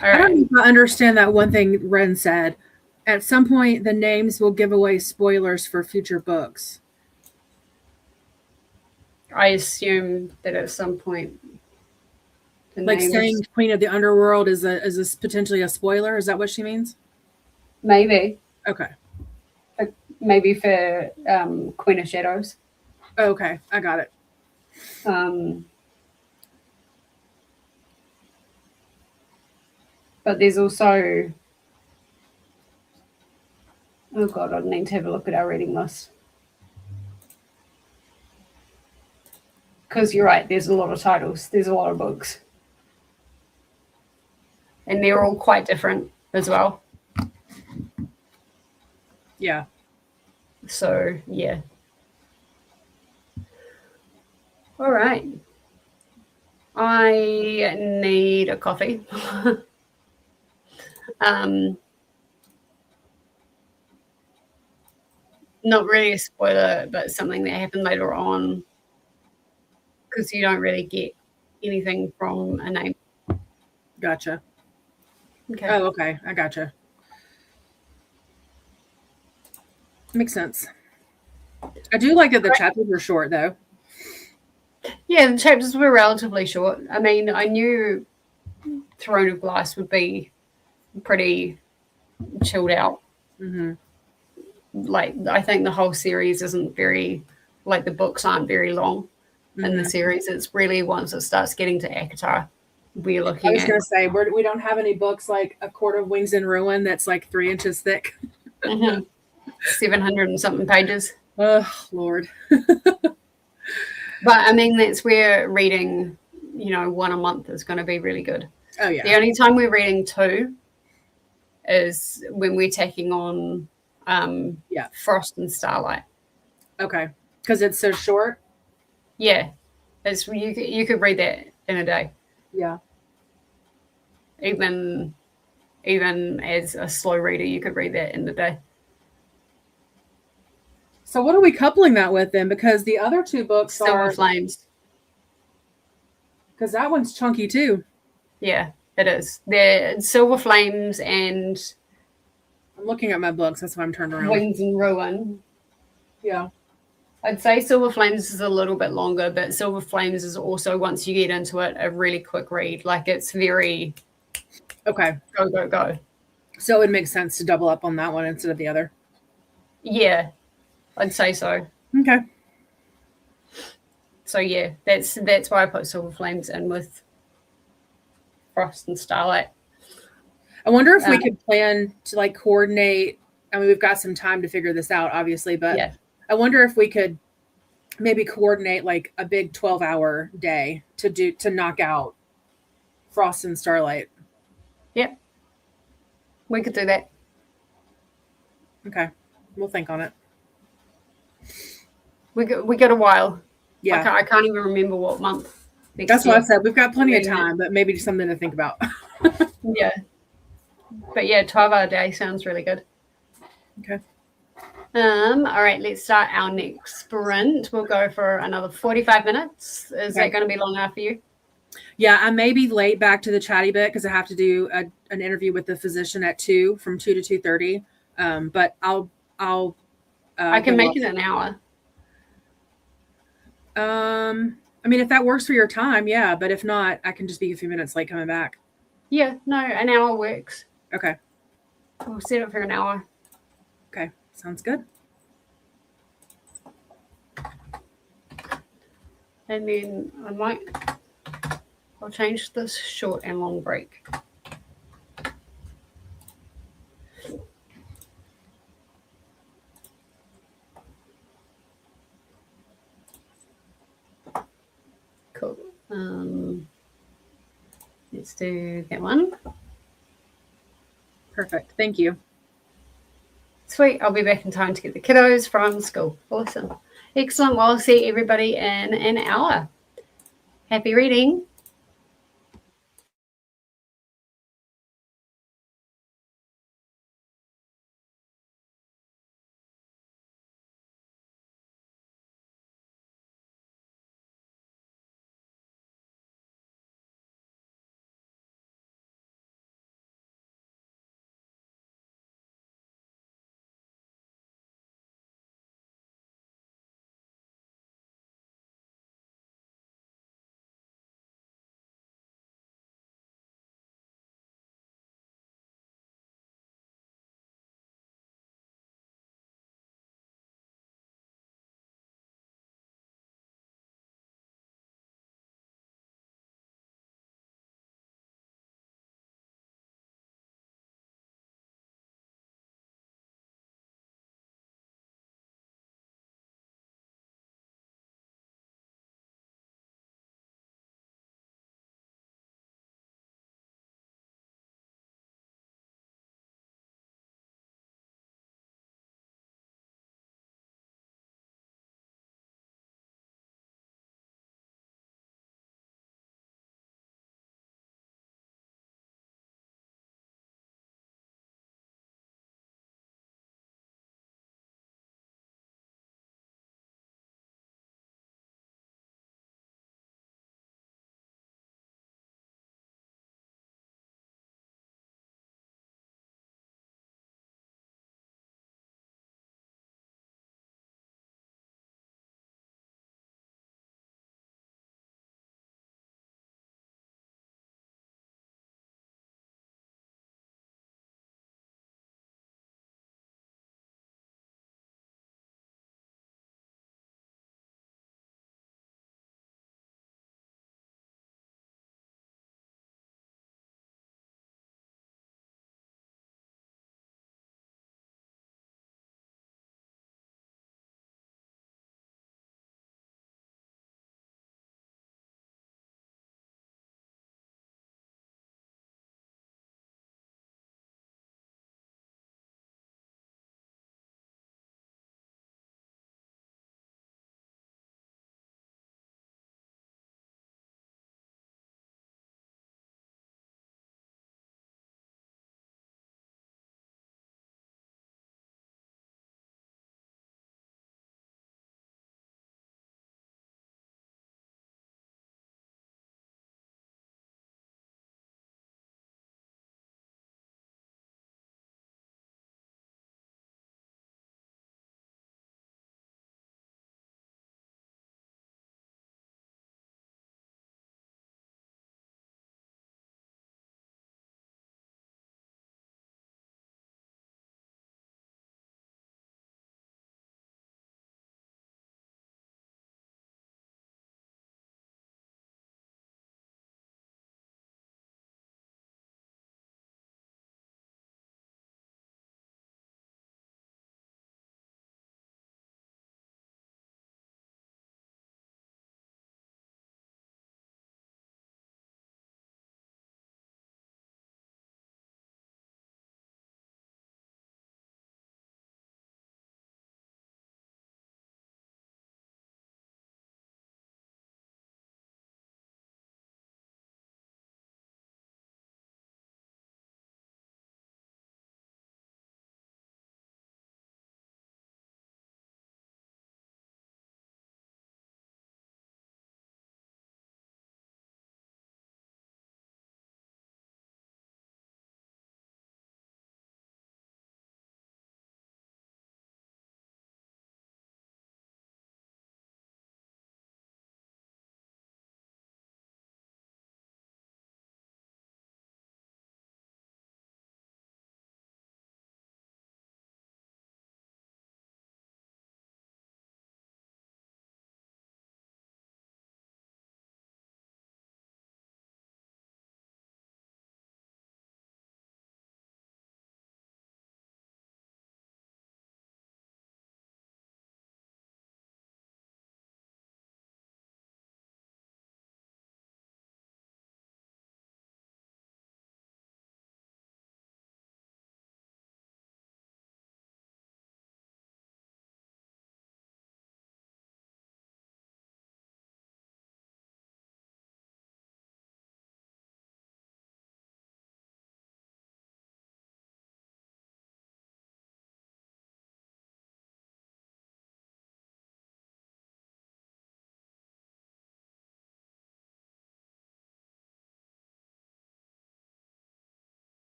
S2: I don't even understand that one thing Ren said. At some point, the names will give away spoilers for future books.
S1: I assume that at some point,
S2: like saying Queen of the Underworld is a potentially a spoiler. Is that what she means?
S1: Maybe.
S2: Okay.
S1: Maybe for Queen of Shadows.
S2: Okay, I got it.
S1: But there's also, oh God, I'd need to have a look at our reading list. Because you're right, there's a lot of titles, there's a lot of books. And they're all quite different as well.
S2: Yeah.
S1: So, yeah. All right. I need a coffee. Um, not really a spoiler, but something that happened later on, because you don't really get anything from a name.
S2: Gotcha.
S1: Okay.
S2: Oh, okay. I gotcha. Makes sense. I do like that the chapters are short, though.
S1: Yeah, the chapters were relatively short. I mean, I knew Throne of Glass would be pretty chilled out.
S2: Mm-hmm.
S1: Like, I think the whole series isn't very, like, the books aren't very long in the series. It's really once it starts getting to ACOTAR, we're
S2: I
S1: looking
S2: was
S1: at
S2: going to say, we don't have any books like A Court of Wings in Ruin that's like 3 inches thick.
S1: 700 and something pages.
S2: Oh, Lord.
S1: But I mean, that's where reading, one a month is going to be really good.
S2: Oh, yeah.
S1: The only time we're reading 2 is when we're taking on Frost and Starlight.
S2: Okay. Because it's so short?
S1: Yeah. It's you could read that in a day.
S2: Yeah.
S1: Even as a slow reader, you could read that in the day.
S2: So what are we coupling that with then? Because the other 2 books
S1: Silver Flames.
S2: Because that one's chunky too.
S1: Yeah, it is. They're Silver Flames and
S2: I'm looking at my books. That's why I'm turned around.
S1: Wings in Ruin.
S2: Yeah.
S1: I'd say Silver Flames is a little bit longer, but Silver Flames is also, once you get into it, a really quick read. Like, it's very
S2: okay.
S1: Go, go, go.
S2: So it would make sense to double up on that one instead of the other.
S1: Yeah, I'd say so.
S2: Okay.
S1: So yeah, that's why I put Silver Flames in with Frost and Starlight.
S2: I wonder if we could plan to like coordinate. I mean, we've got some time to figure this out, obviously, but
S1: yeah.
S2: I wonder if we could maybe coordinate like a big 12-hour day to knock out Frost and Starlight.
S1: Yep. We could do that.
S2: Okay. We'll think on it.
S1: We got a while.
S2: Yeah.
S1: I can't even remember what month.
S2: That's what I said. We've got plenty of time, but maybe just something to think about.
S1: Yeah. But yeah, 12-hour day sounds really good.
S2: Okay.
S1: All right, let's start our next sprint. We'll go for another 45 minutes. Is that going to be long enough for you?
S2: Yeah, I may be late back to the chatty bit because I have to do an interview with the physician at 2 from 2 to 2:30. But I'll
S1: I can make it an hour.
S2: I mean, if that works for your time, yeah. But if not, I can just be a few minutes late coming back.
S1: Yeah, no, an hour works.
S2: Okay.
S1: We'll set it for an hour.
S2: Okay, sounds good.
S1: And then I'll change this short and long break. Cool. Let's do that one.
S2: Perfect. Thank you.
S1: Sweet. I'll be back in time to get the kiddos from school. Awesome. Excellent. Well, I'll see everybody in an hour. Happy reading.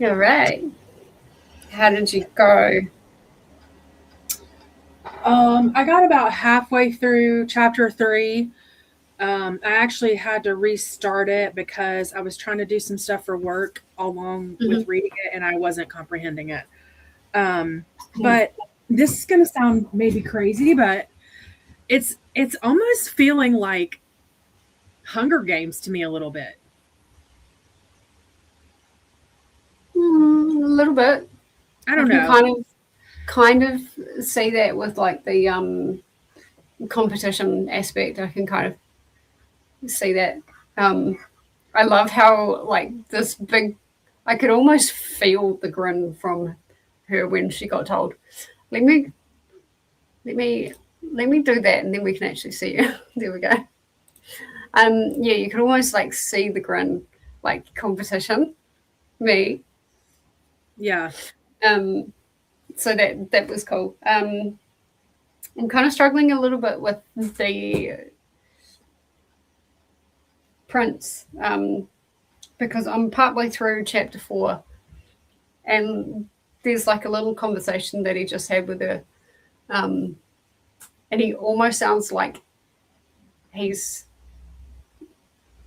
S1: All right. How did you go?
S2: I got about halfway through chapter 3. I actually had to restart it because I was trying to do some stuff for work along with reading it, and I wasn't comprehending it. But this is going to sound maybe crazy, but it's almost feeling like Hunger Games to me a little bit.
S1: A little bit.
S2: I don't know.
S1: Kind of see that with like the competition aspect. I can kind of see that. I love how like this big. I could almost feel the grin from her when she got told, "Let me do that, and then we can actually see you." There we go. Yeah, you can almost like see the grin, like competition, me.
S2: Yeah.
S1: So that was cool. I'm kind of struggling a little bit with the prince because I'm partway through chapter 4, and there's like a little conversation that he just had with her, and he almost sounds like he's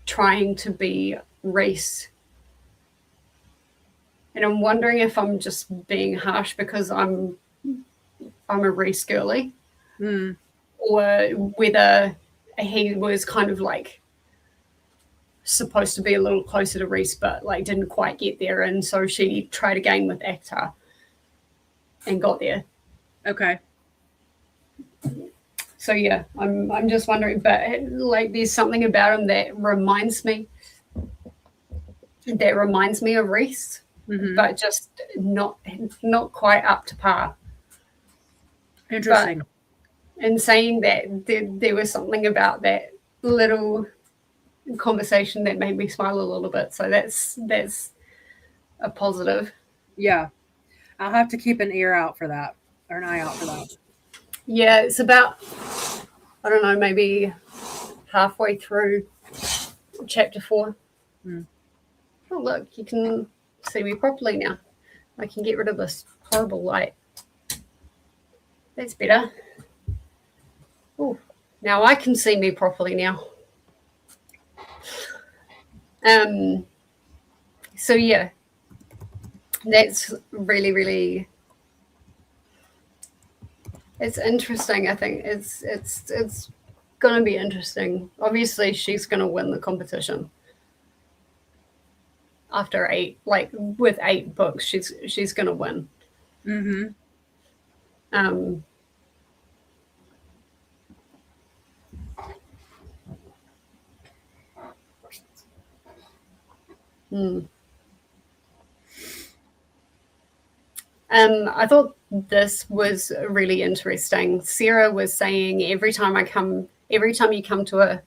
S1: trying to be Reese. And I'm wondering if I'm just being harsh because I'm a Reese girly, or whether he was kind of like supposed to be a little closer to Reese, but like didn't quite get there, and so she tried again with Acta and got there.
S2: Okay.
S1: So yeah, I'm just wondering, but like there's something about him that reminds me of Reese, but just not quite up to par.
S2: Interesting.
S1: But in saying that, there was something about that little conversation that made me smile a little bit. So that's a positive.
S2: Yeah. I'll have to keep an ear out for that, or an eye out for that.
S1: Yeah, it's about, I don't know, maybe halfway through chapter 4. Oh, look, you can see me properly now. I can get rid of this horrible light. That's better. Oh, now I can see me properly now. So yeah, that's really, really, it's interesting. I think it's going to be interesting. Obviously, she's going to win the competition. After 8, like with 8 books, she's going to win. I thought this was really interesting. Sarah was saying every time you come to a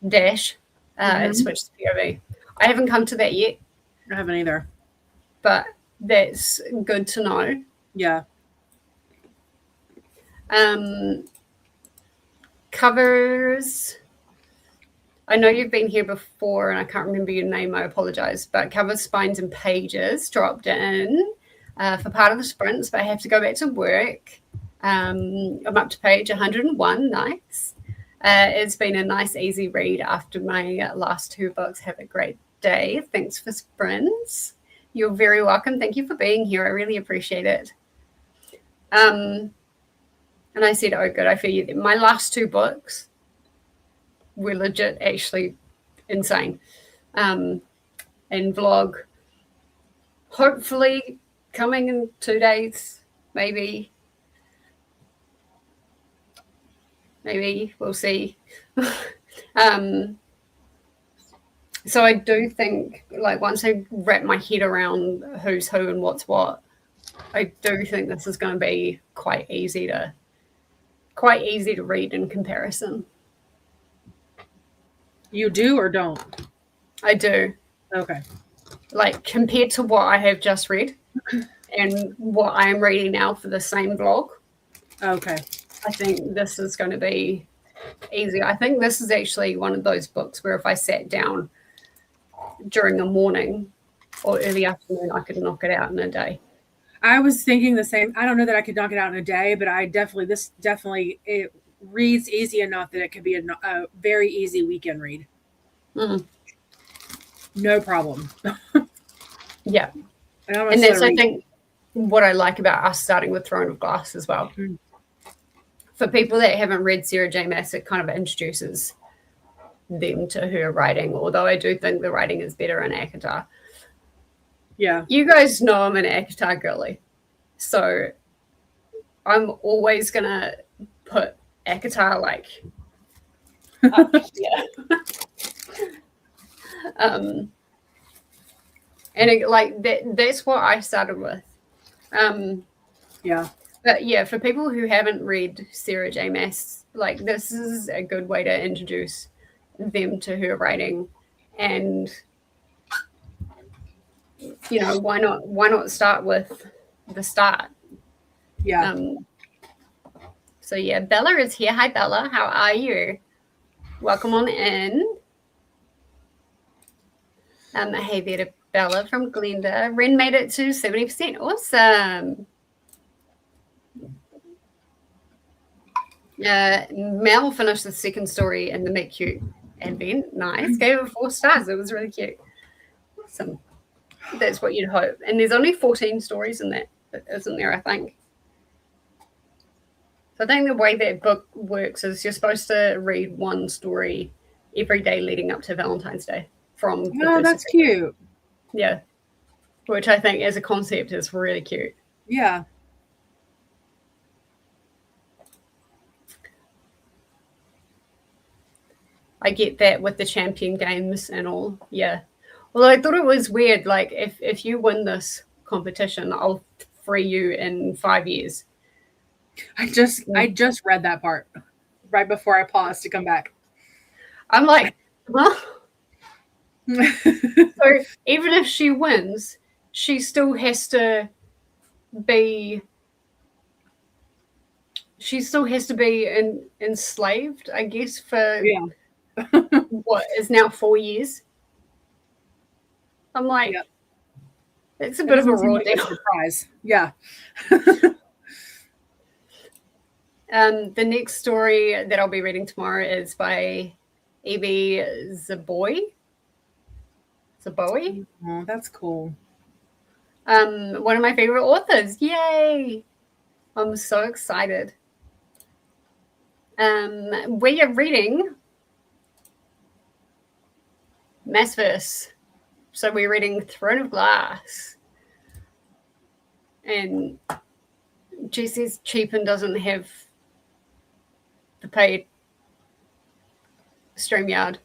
S1: dash, it switches to POV. I haven't come to that yet.
S2: I haven't either.
S1: But that's good to know.
S2: Yeah.
S1: Covers. I know you've been here before, and I can't remember your name. I apologize. But covers, spines, and pages dropped in for part of the sprints, but I have to go back to work. I'm up to page 101. Nice. It's been a nice, easy read after my last 2 books. Have a great day. Thanks for sprints. You're very welcome. Thank you for being here. I really appreciate it. And I said, oh, good. I feel you. My last 2 books were legit actually insane. And vlog, hopefully coming in 2 days, maybe we'll see. So I do think, like, once I wrap my head around who's who and what's what, I do think this is going to be quite easy to read in comparison.
S2: You do or don't?
S1: I do.
S2: Okay.
S1: Like, compared to what I have just read and what I am reading now for the same vlog.
S2: Okay.
S1: I think this is going to be easy. I think this is actually one of those books where if I sat down during the morning or early afternoon, I could knock it out in a day.
S2: I was thinking the same. I don't know that I could knock it out in a day, but this definitely, it reads easy enough that it could be a very easy weekend read.
S1: Mm.
S2: No problem.
S1: Yeah.
S2: And
S1: that's, I think, what I like about us starting with Throne of Glass as well.
S2: Mm.
S1: For people that haven't read Sarah J. Maas, it kind of introduces them to her writing, although I do think the writing is better in ACOTAR.
S2: Yeah.
S1: You guys know I'm an ACOTAR girly, so I'm always going to put ACOTAR like up here. And it, like that's what I started with.
S2: Yeah.
S1: But yeah, for people who haven't read Sarah J. Maas, like this is a good way to introduce them to her writing, and you know, why not start with the start?
S2: Yeah.
S1: So yeah, Bella is here. Hi Bella, how are you? Welcome on in. Hey there to Bella from Glenda. Ren made it to 70%. Awesome. Mel finished the second story in the Meet Cute Advent. Nice. Gave it 4 stars. It was really cute. Awesome. That's what you'd hope. And there's only 14 stories in that, isn't there, I think? So I think the way that book works is you're supposed to read one story every day leading up to Valentine's Day from the
S2: Oh, that's cute.
S1: Yeah. Which I think as a concept is really cute.
S2: Yeah.
S1: I get that with the champion games and all. Yeah. Well, I thought it was weird. Like, if you win this competition, I'll free you in 5 years.
S2: I just read that part right before I paused to come back.
S1: I'm like, huh? So even if she wins, she still has to be. She still has to be enslaved, I guess, for what is now 4 years. I'm like, it's a bit of a raw deal.
S2: Surprise. Yeah.
S1: The next story that I'll be reading tomorrow is by E.B. Zaboy.
S2: Oh, that's cool.
S1: One of my favorite authors. Yay! I'm so excited. We are reading MaasVerse. So we're reading Throne of Glass. And Jesse's cheap and doesn't have the paid StreamYard.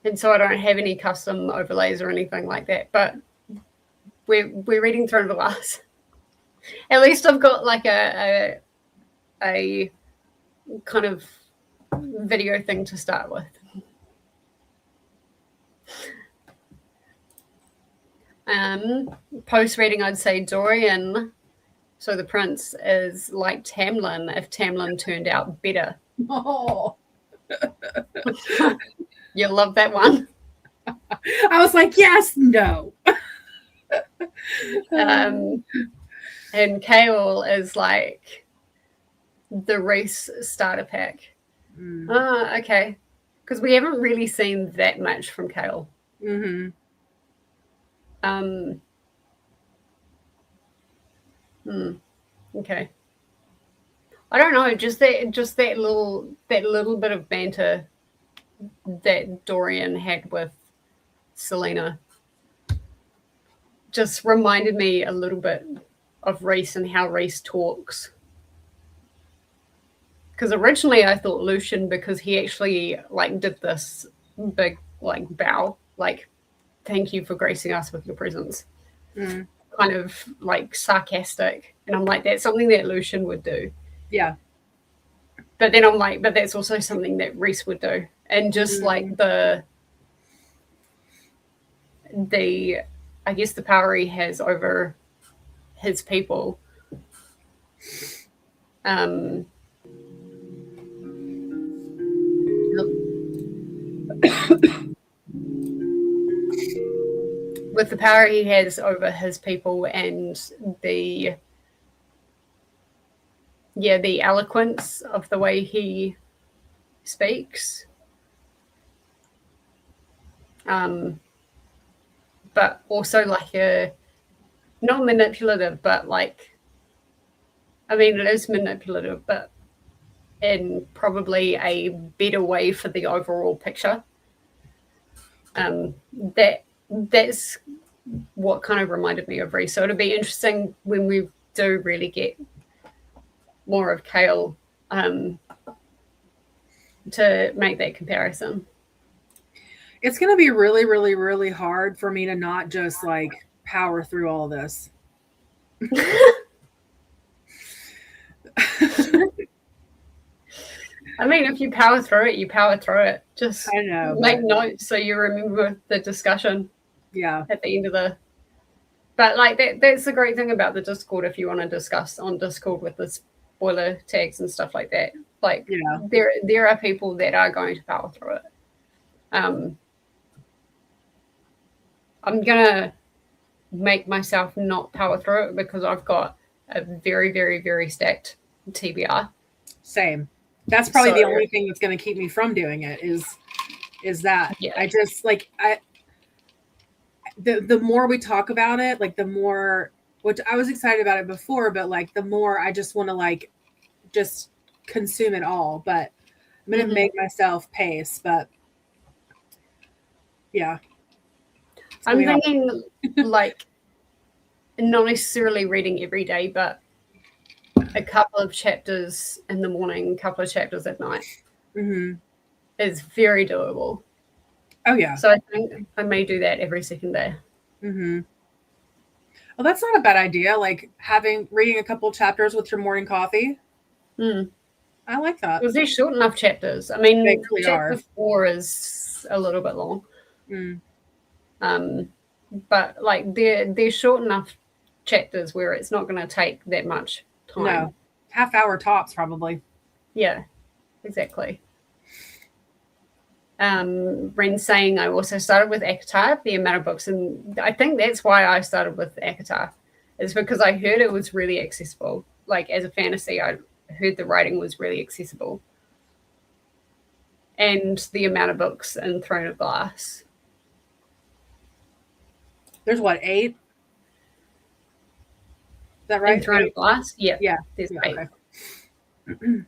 S1: And so I don't have any custom overlays or anything like that. But we're reading Throne of Glass. At least I've got like a kind of video thing to start with. Post-reading, I'd say Dorian, so the prince, is like Tamlin if Tamlin turned out better.
S2: Oh.
S1: You love that one?
S2: I was like, yes, no.
S1: And Kale is like the race starter pack. Okay. Because we haven't really seen that much from Kale.
S2: Mm-hmm.
S1: Okay. I don't know, just that little bit of banter that Dorian had with Selena just reminded me a little bit of Reese and how Reese talks. Because originally I thought Lucian, because he actually like did this big like bow, like thank you for gracing us with your presence. Kind of like sarcastic. And I'm like, that's something that Lucian would do.
S2: Yeah.
S1: But then I'm like, but that's also something that Reese would do. And just like the I guess the power he has over his people. with the power he has over his people and the eloquence of the way he speaks. But also like not manipulative, but like, I mean, it is manipulative, but in probably a better way for the overall picture. That's what kind of reminded me of Reese. So it'll be interesting when we do really get more of Kale to make that comparison.
S2: It's going to be really, really, really hard for me to not just like power through all this.
S1: I mean, if you power through it, you power through it. Just
S2: I know,
S1: make notes so you remember the discussion.
S2: Yeah.
S1: At the end of the. But like that's the great thing about the Discord. If you want to discuss on Discord with the spoiler tags and stuff like that, like there are people that are going to power through it. I'm gonna make myself not power through it because I've got a very, very, very stacked TBR.
S2: Same. That's probably the only thing that's going to keep me from doing it is that I just like the more we talk about it, like the more, which I was excited about it before, but like the more I just want to like just consume it all. But I'm going to make myself pace. But yeah,
S1: I'm thinking like not necessarily reading every day, but a couple of chapters in the morning, a couple of chapters at night is very doable.
S2: Oh, yeah.
S1: So I think I may do that every second day.
S2: Well, that's not a bad idea. Like reading a couple chapters with your morning coffee. I like that.
S1: Because they're short enough chapters. I mean, really chapter 4 is a little bit long. But like they're short enough chapters where it's not going to take that much time.
S2: No, half-hour tops probably.
S1: Yeah, exactly. Ren's saying I also started with ACOTAR, the amount of books, and I think that's why I started with ACOTAR, is because I heard it was really accessible. Like as a fantasy, I heard the writing was really accessible. And the amount of books in Throne of Glass.
S2: There's what, 8? Is that right?
S1: In Throne of Glass? Yeah. There's 8. Okay.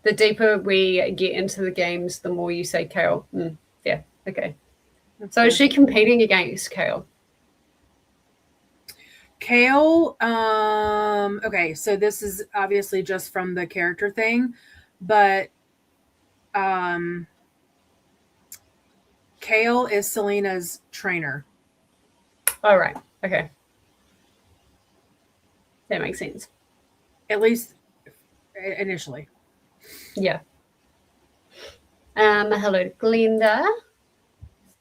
S1: The deeper we get into the games, the more you say Kale. Yeah, okay. So is she competing against Kale?
S2: Kale, okay, so this is obviously just from the character thing, but Kale is Selena's trainer.
S1: All right. Okay. That makes sense.
S2: At least initially.
S1: Yeah. Hello to Glenda.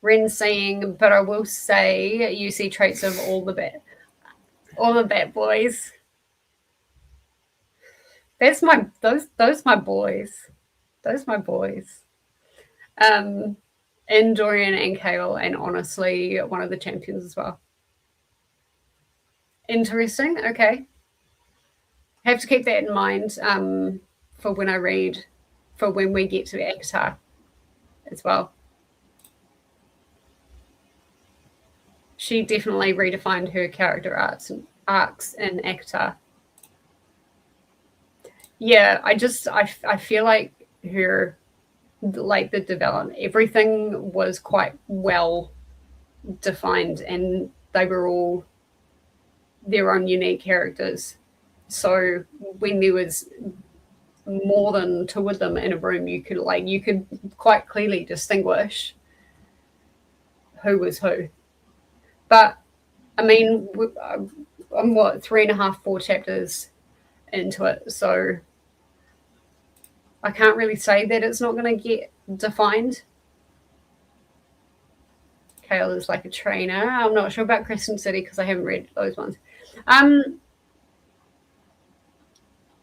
S1: Ren saying, but I will say you see traits of all the bad boys. That's those my boys. Those my boys. And Dorian and Kale, and honestly, one of the champions as well. Interesting. Okay. Have to keep that in mind for when I read, for when we get to ACOTAR as well. She definitely redefined her character arcs in ACOTAR. Yeah, I feel like her, like the development, everything was quite well defined, and they were all their own unique characters. So when there was more than 2 of them in a room, you could quite clearly distinguish who was who. But I mean, I'm 3.5, 4 chapters into it, so I can't really say that it's not going to get defined. Kale is like a trainer. I'm not sure about Crescent City because I haven't read those ones.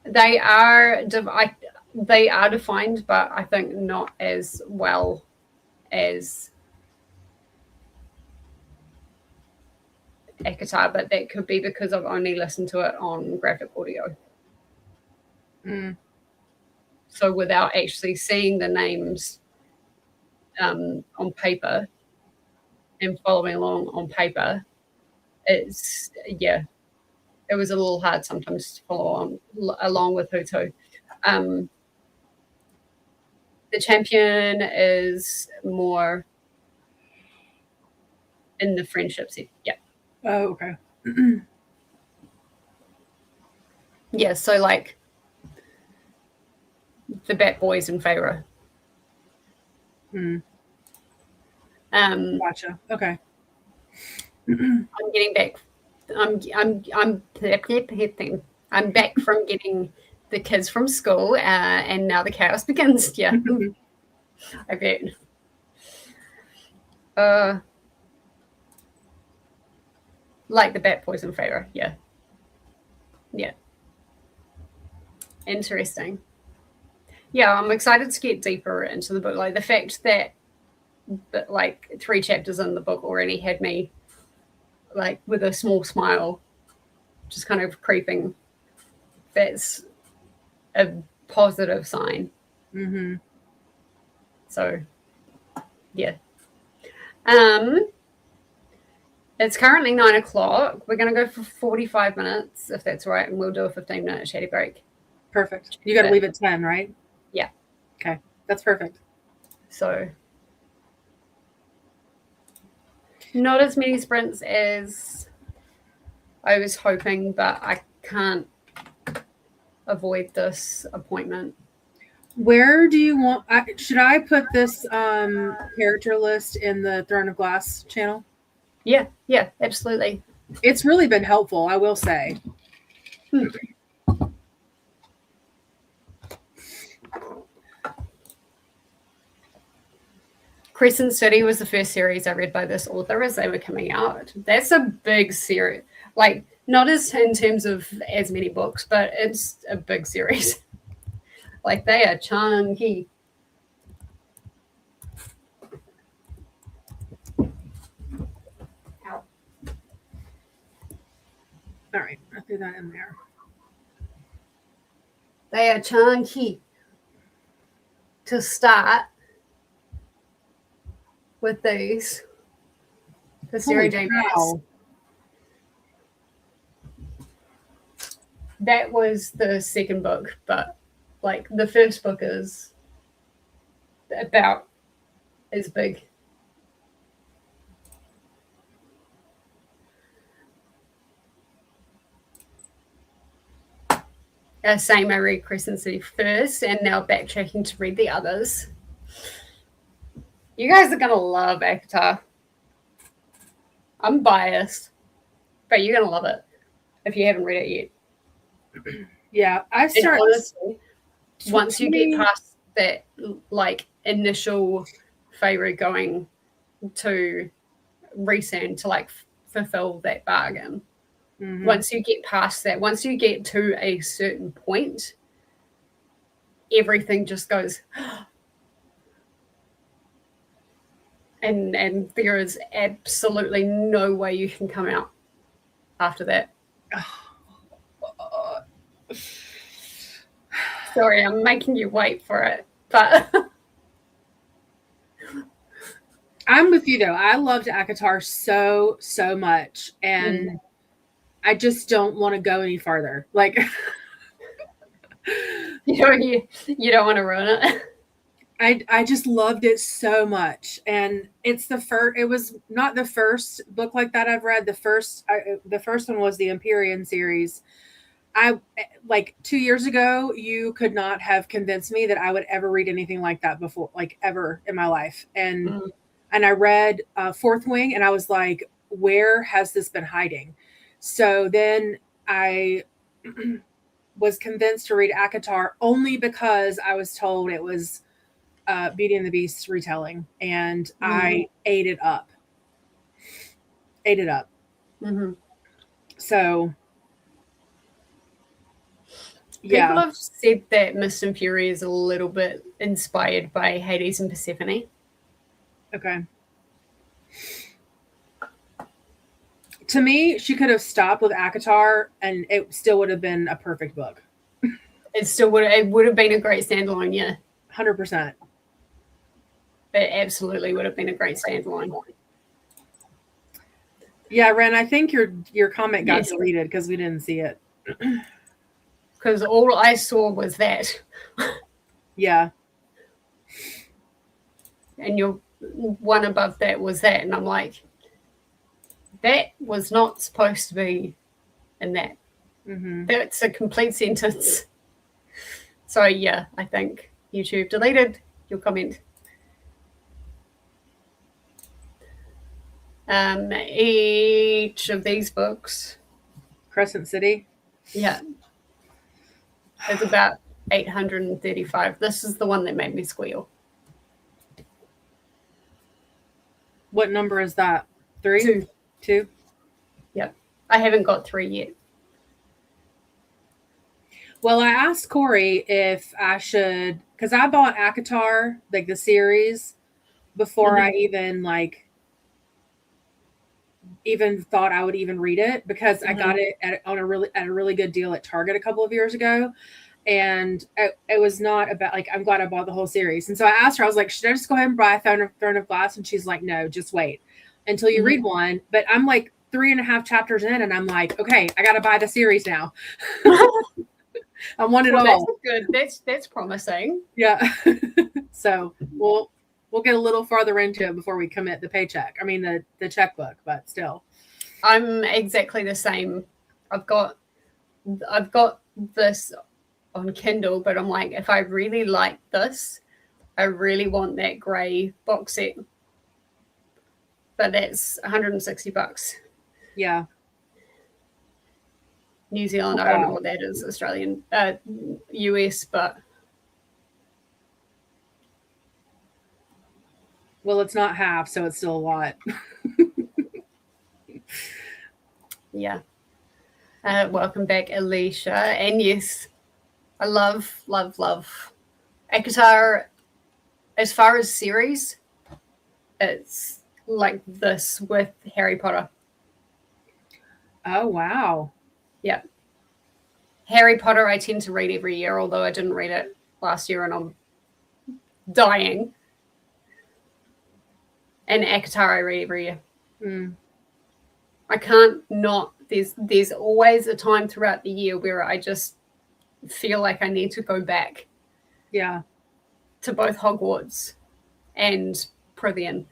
S1: They are defined, but I think not as well as ACOTAR, but that could be because I've only listened to it on graphic audio. So without actually seeing the names on paper and following along on paper, it's, yeah, it was a little hard sometimes to follow along with who's who. The champion is more in the friendships. Yeah.
S2: Oh, okay.
S1: Yeah, so like the Bat Boys and Feyre.
S2: Gotcha. Okay.
S1: I'm getting back. I'm back from getting the kids from school, and now the chaos begins. Yeah, I bet. Like the Bat Boys and Feyre. Yeah. Interesting. Yeah, I'm excited to get deeper into the book. Like the fact that like 3 chapters in the book already had me like with a small smile, just kind of creeping. That's a positive sign. So, yeah. It's currently 9 o'clock. We're going to go for 45 minutes, if that's right, and we'll do a 15-minute shady break.
S2: Perfect. You got to leave at 10, right?
S1: Yeah.
S2: Okay. That's perfect.
S1: So, not as many sprints as I was hoping, but I can't avoid this appointment.
S2: Where do you want? Should I put this character list in the Throne of Glass channel?
S1: Yeah, absolutely.
S2: It's really been helpful, I will say.
S1: Crescent City was the first series I read by this author as they were coming out. That's a big series. Like, not as in terms of as many books, but it's a big series. Like, they are chunky. Ow.
S2: All right, I threw that in there.
S1: They are chunky. To start with these, the Sarah J. Maas. That was the second book, but like the first book is about as big. Same, I read Crescent City first and now backtracking to read the others. You guys are going to love ACOTAR. I'm biased, but you're going to love it if you haven't read it yet.
S2: Yeah, I started.
S1: Honestly, once you get past that, like, initial favorite going to Rhysand to, like, fulfill that bargain, once you get past that, once you get to a certain point, everything just goes... And there is absolutely no way you can come out after that. Sorry, I'm making you wait for it, but
S2: I'm with you though. I loved ACOTAR so much, and I just don't want to go any farther. Like,
S1: you don't want to ruin it.
S2: I just loved it so much, and it's the first. It was not the first book like that I've read. The first one was the Empyrean series. I like 2 years ago, you could not have convinced me that I would ever read anything like that before, like ever in my life. And I read Fourth Wing, and I was like, where has this been hiding? So then I was convinced to read ACOTAR only because I was told it was Beauty and the Beast retelling, and I ate it up. So yeah,
S1: people have said that Mist and Fury is a little bit inspired by Hades and Persephone.
S2: Okay. To me, she could have stopped with ACOTAR and it still would have been a perfect book.
S1: It would have been a great standalone, yeah.
S2: 100%.
S1: It absolutely would have been a great standalone.
S2: Yeah, Ren, I think your comment got deleted because we didn't see it.
S1: Because all I saw was that.
S2: Yeah.
S1: And your one above that was that. And I'm like, that was not supposed to be in that.
S2: Mm-hmm.
S1: That's a complete sentence. So, yeah, I think YouTube deleted your comment. Each of these books,
S2: Crescent City,
S1: yeah, is about 835. This is the one that made me squeal.
S2: What number is that? 3?
S1: 2.
S2: 2?
S1: Yep. I haven't got 3 yet.
S2: Well, I asked Corey if I should, because I bought ACOTAR, like the series, before I even thought I would even read it, because I got it at a really good deal at Target a couple of years ago. And it was not about, like, I'm glad I bought the whole series. And so I asked her, I was like, should I just go ahead and buy Throne of Glass? And she's like, no, just wait until you read one. But I'm like 3.5 chapters in, and I'm like, okay, I got to buy the series now. I want it all.
S1: That's good. That's promising.
S2: Yeah. So we'll get a little farther into it before we commit the paycheck. I mean, the checkbook, but still.
S1: I'm exactly the same. I've got this on Kindle, but I'm like, if I really like this, I really want that grey box set. But that's $160.
S2: Yeah.
S1: New Zealand, I don't know what that is, Australian, US, but.
S2: Well, it's not half, so it's still a lot.
S1: Yeah. Welcome back, Alicia. And yes, I love ACOTAR. As far as series, it's like this with Harry Potter.
S2: Oh, wow.
S1: Yeah. Harry Potter I tend to read every year, although I didn't read it last year and I'm dying. And ACOTAR I read every year. I can't not. There's always a time throughout the year where I just feel like I need to go back.
S2: Yeah.
S1: To both Hogwarts and Prythian.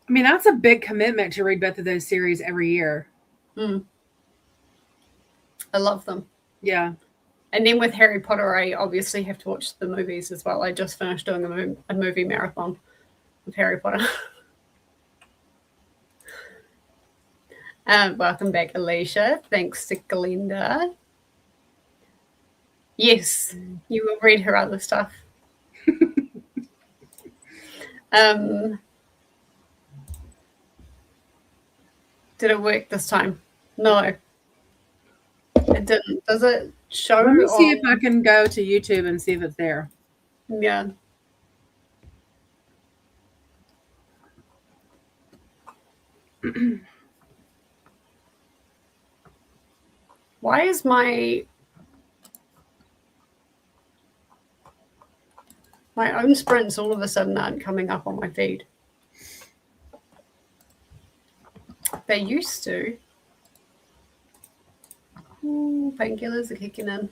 S2: I mean, that's a big commitment to read both of those series every year.
S1: I love them.
S2: Yeah.
S1: And then with Harry Potter, I obviously have to watch the movies as well. I just finished doing a movie marathon with Harry Potter. Welcome back, Alicia. Thanks to Glenda. Yes, you will read her other stuff. Did it work this time? No. It didn't. Does it show?
S2: Let me see if I can go to YouTube and see if it's there.
S1: Yeah. Why is my own sprints all of a sudden aren't coming up on my feed? They used to. Ooh, painkillers are kicking in.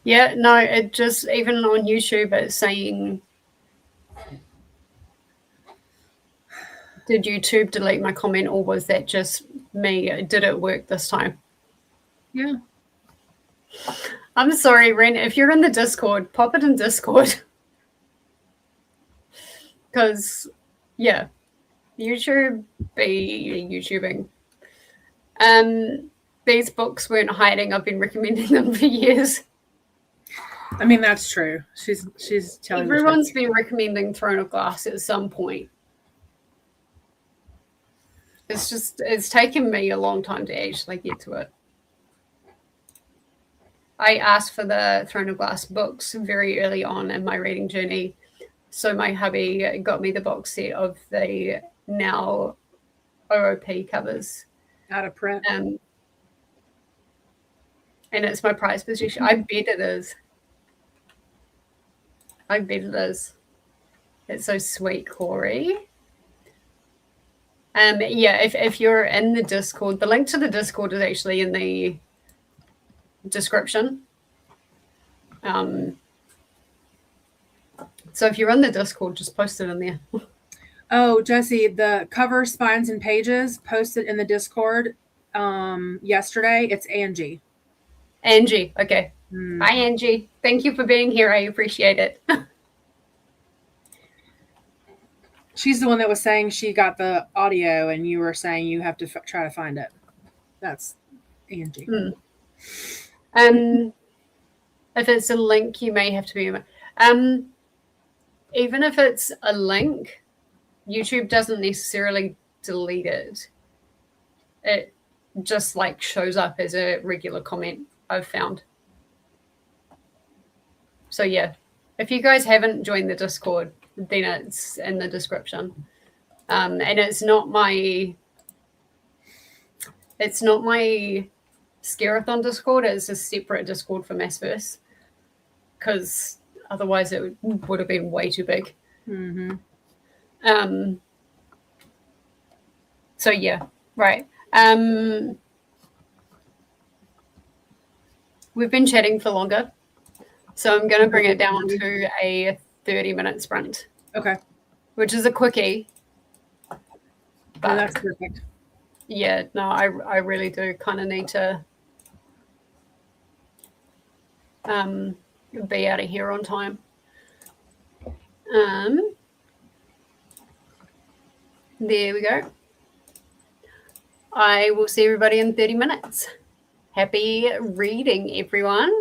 S1: Yeah, no, it just, even on YouTube, it's saying, did YouTube delete my comment, or was that just me? Did it work this time?
S2: Yeah.
S1: I'm sorry, Ren. If you're in the Discord, pop it in Discord. Because, yeah, YouTube be YouTubing. These books weren't hiding. I've been recommending them for years.
S2: I mean, that's true. She's telling
S1: Everyone's been recommending Throne of Glass at some point. It's taken me a long time to actually get to it. I asked for the Throne of Glass books very early on in my reading journey. So my hubby got me the box set of the now OOP covers.
S2: Out of print.
S1: And it's my prized possession. I bet it is. I bet it is. It's so sweet, Corey. Yeah, if you're in the Discord, the link to the Discord is actually in the description. So if you're in the Discord, just post it in there.
S2: Oh, Jesse, the cover spines and pages posted in the Discord yesterday. It's Angie.
S1: Angie, okay. Hi, Angie. Thank you for being here. I appreciate it.
S2: She's the one that was saying she got the audio, and you were saying you have to try to find it. That's Angie.
S1: If it's a link, you may have to be. Even if it's a link, YouTube doesn't necessarily delete it. It just like shows up as a regular comment, I've found. So yeah, if you guys haven't joined the Discord, then it's in the description. And it's not my Scarathon Discord. It's a separate Discord for MaasVerse, because otherwise it would have been way too big. So yeah, right. We've been chatting for longer, so I'm going to bring it down to a 30-minute sprint.
S2: Okay.
S1: Which is a quickie.
S2: But that's perfect.
S1: Yeah, no, I really do kind of need to be out of here on time. There we go. I will see everybody in 30 minutes. Happy reading, everyone.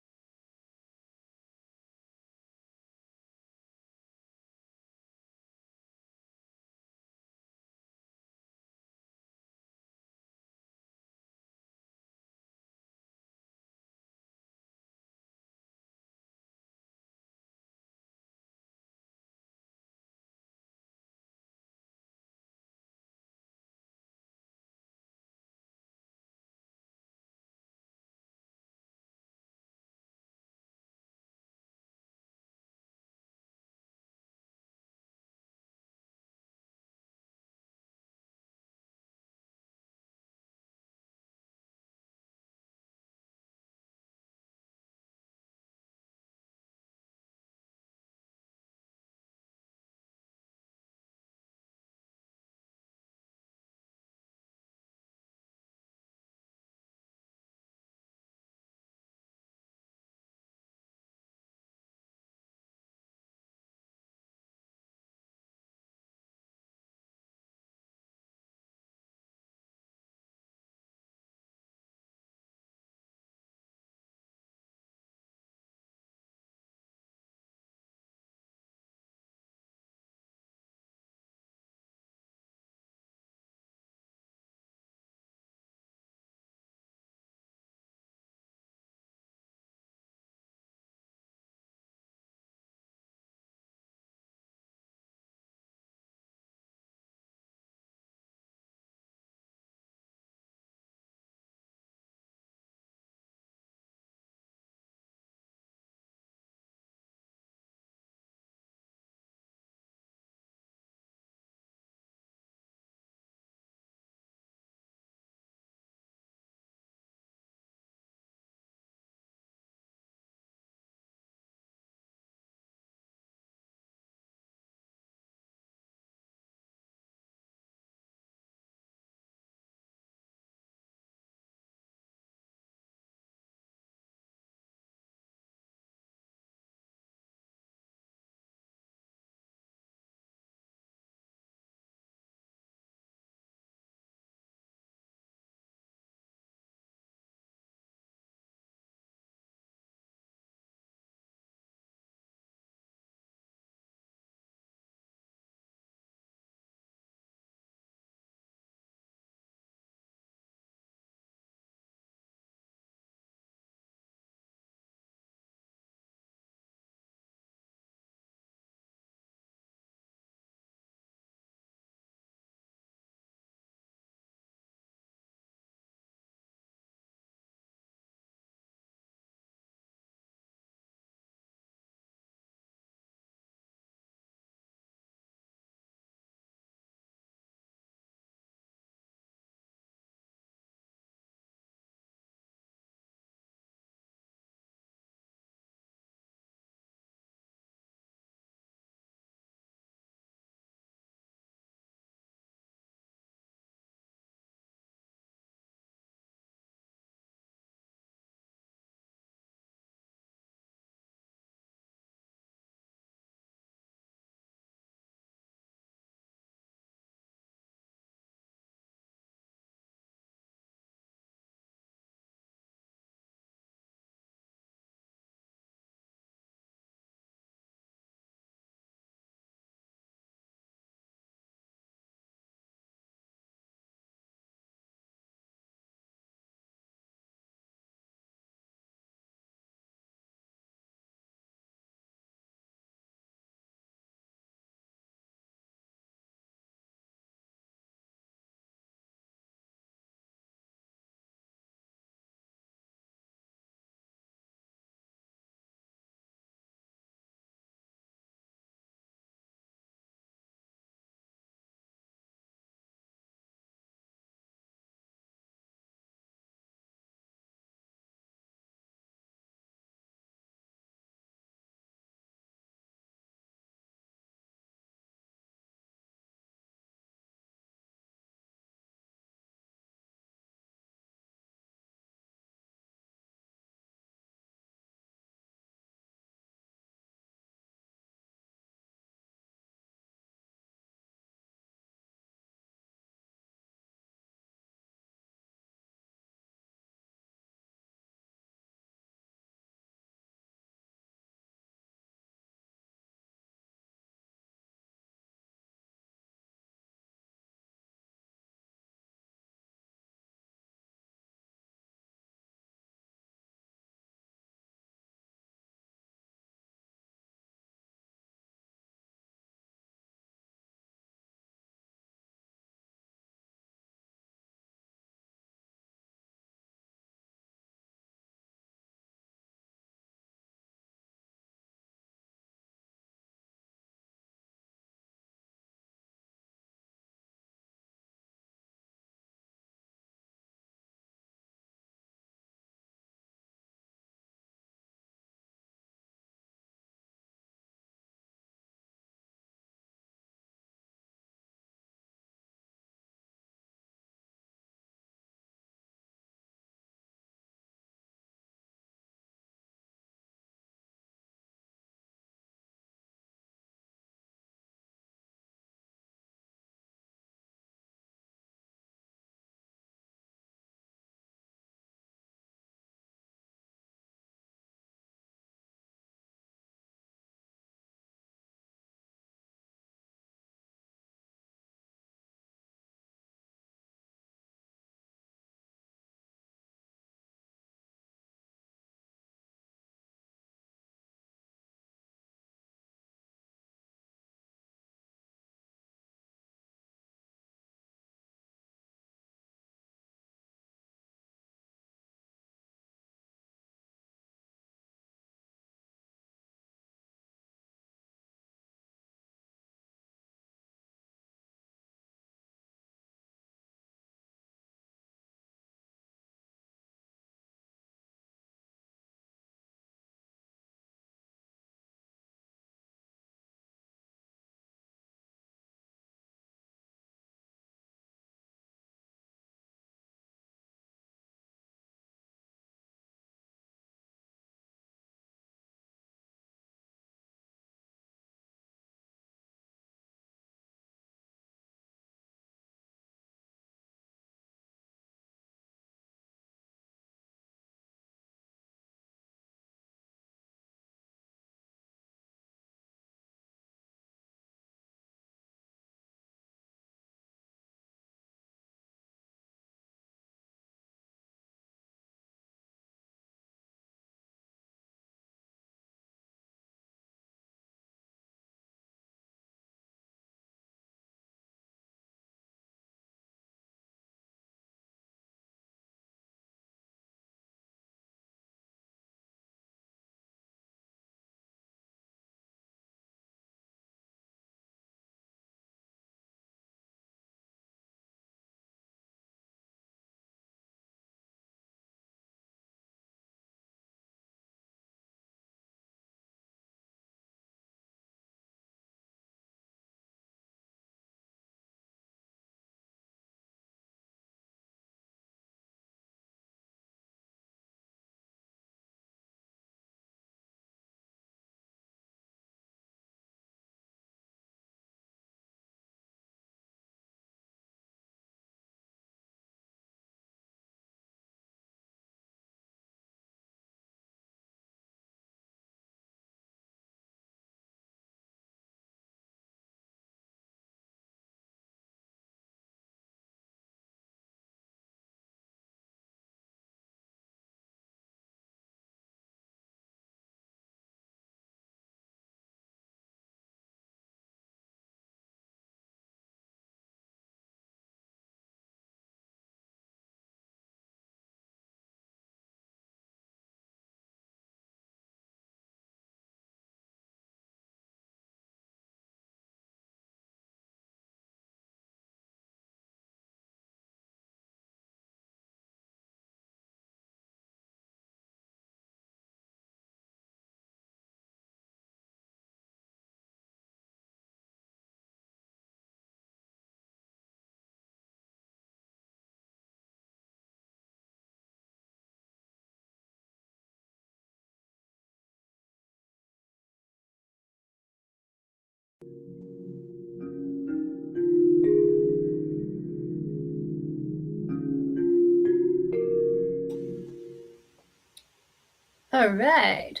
S1: All right.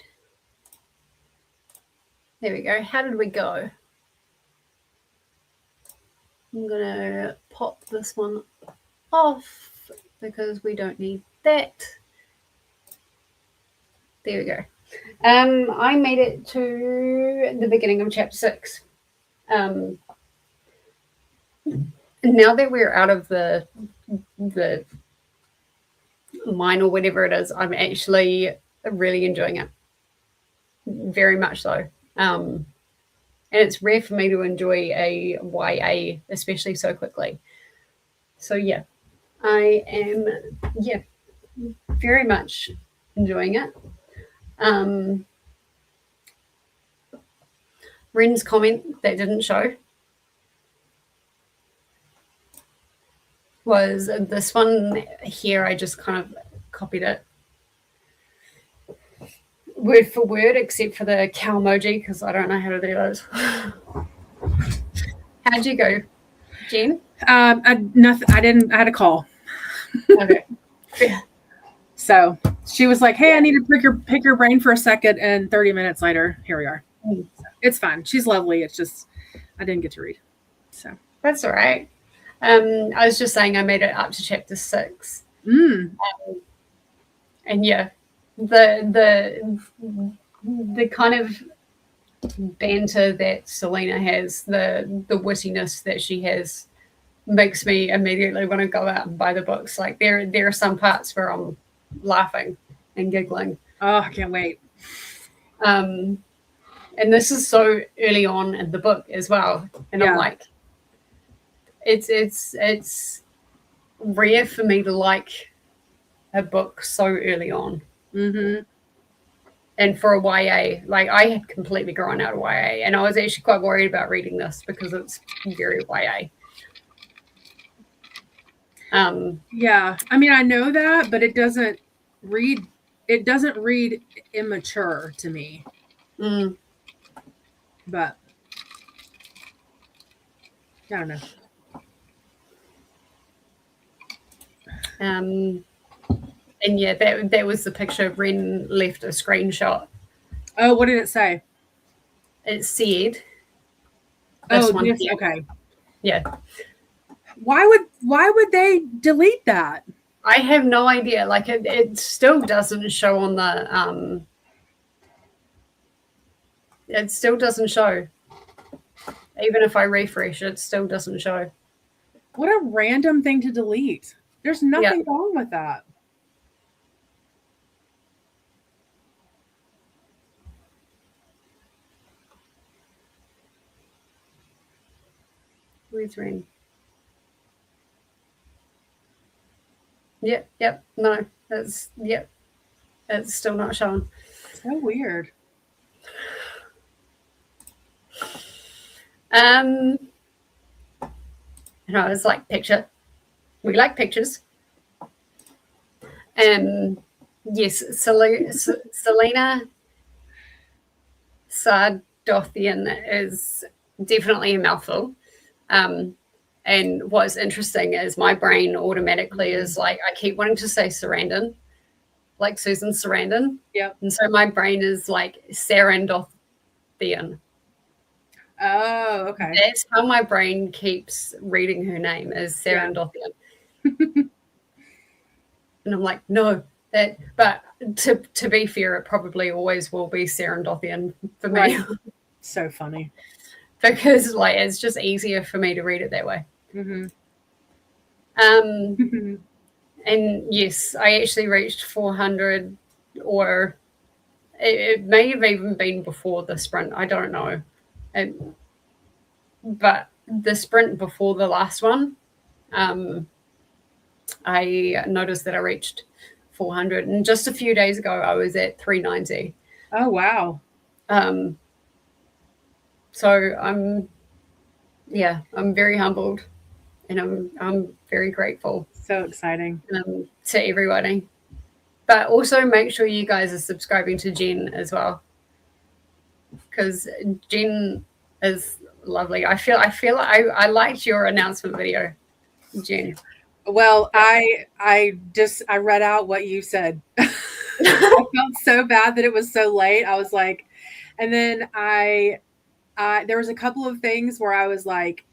S1: There we go. How did we go? I'm going to pop this one off because we don't need that. There we go. I made it to the beginning of chapter 6. Now that we're out of the mine or whatever it is, I'm actually really enjoying it. Very much so. And it's rare for me to enjoy a YA, especially so quickly. So yeah, I am very much enjoying it. Ren's comment that didn't show was this one here. I just kind of copied it word for word, except for the cow emoji, because I don't know how to do those. How'd you go, Jen?
S2: Nothing. I didn't. I had a call.
S1: Okay.
S2: So she was like, "Hey, I need to pick your brain for a second." And 30 minutes later, here we are. So it's fine. She's lovely. It's just I didn't get to read. So
S1: that's all right. I was just saying I made it up to chapter 6. And yeah, the kind of banter that Selena has, the wittiness that she has, makes me immediately want to go out and buy the books. Like there are some parts where I'm laughing and giggling.
S2: Oh, I can't wait.
S1: And this is so early on in the book as well. And I'm like, it's rare for me to like a book so early on.
S2: Mm-hmm.
S1: And for a YA, like I had completely grown out of YA, and I was actually quite worried about reading this because it's very YA.
S2: Yeah, I mean, I know that, but it doesn't read immature to me. But I don't know.
S1: And yeah, that was the picture. Ren left a screenshot.
S2: Oh, what did it say?
S1: It said,
S2: yes, okay.
S1: Yeah.
S2: Why would they delete that?
S1: I have no idea. Like it still doesn't show on the it still doesn't show. Even if I refresh, it still doesn't show.
S2: What a random thing to delete. There's nothing wrong with that.
S1: Where's Ren? Yep. No, it's still not showing.
S2: So weird.
S1: It's like picture. We like pictures. Yes, Selena Sardothian is definitely a mouthful. And what's interesting is my brain automatically is like, I keep wanting to say Sarandon, like Susan Sarandon.
S2: Yep.
S1: And so my brain is like Sarandothian.
S2: Oh, okay.
S1: That's how my brain keeps reading her name, is Sarandothian. And I'm like, no, but to be fair, it probably always will be Sarandothian for me.
S2: Right. So funny.
S1: Because like it's just easier for me to read it that way.
S2: Mm-hmm.
S1: And yes, I actually reached 400, or it may have even been before the sprint. I don't know. But the sprint before the last one, I noticed that I reached 400. And just a few days ago, I was at 390.
S2: Oh, wow.
S1: So I'm very humbled, and I'm very grateful.
S2: So exciting.
S1: To everybody. But also make sure you guys are subscribing to Jen as well, because Jen is lovely. I feel I liked your announcement video, Jen.
S2: Well, I read out what you said. I felt so bad that it was so late. I was like, and then there was a couple of things where I was like,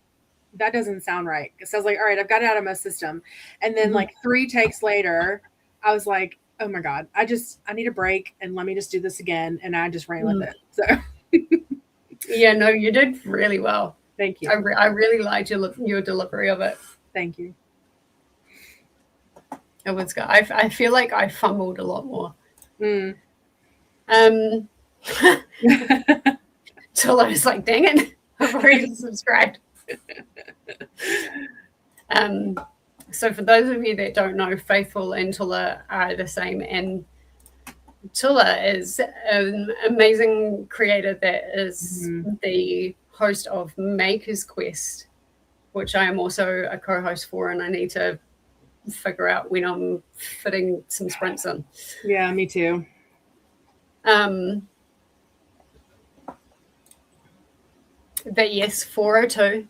S2: that doesn't sound right. So I was like, all right, I've got it out of my system. And then like 3 takes later, I was like, oh my God, I need a break and let me just do this again. And I just ran with it. So
S1: yeah, no, you did really well.
S2: Thank you.
S1: I really liked your delivery of it.
S2: Thank you.
S1: It was good. I feel like I fumbled a lot more.
S2: Mm.
S1: Till I was like, dang it, I've already subscribed. So for those of you that don't know, Faithful and Tula are the same, and Tula is an amazing creator that is the host of Maker's Quest, which I am also a co-host for, and I need to figure out when I'm fitting some sprints in.
S2: Yeah, me too.
S1: But yes, 402.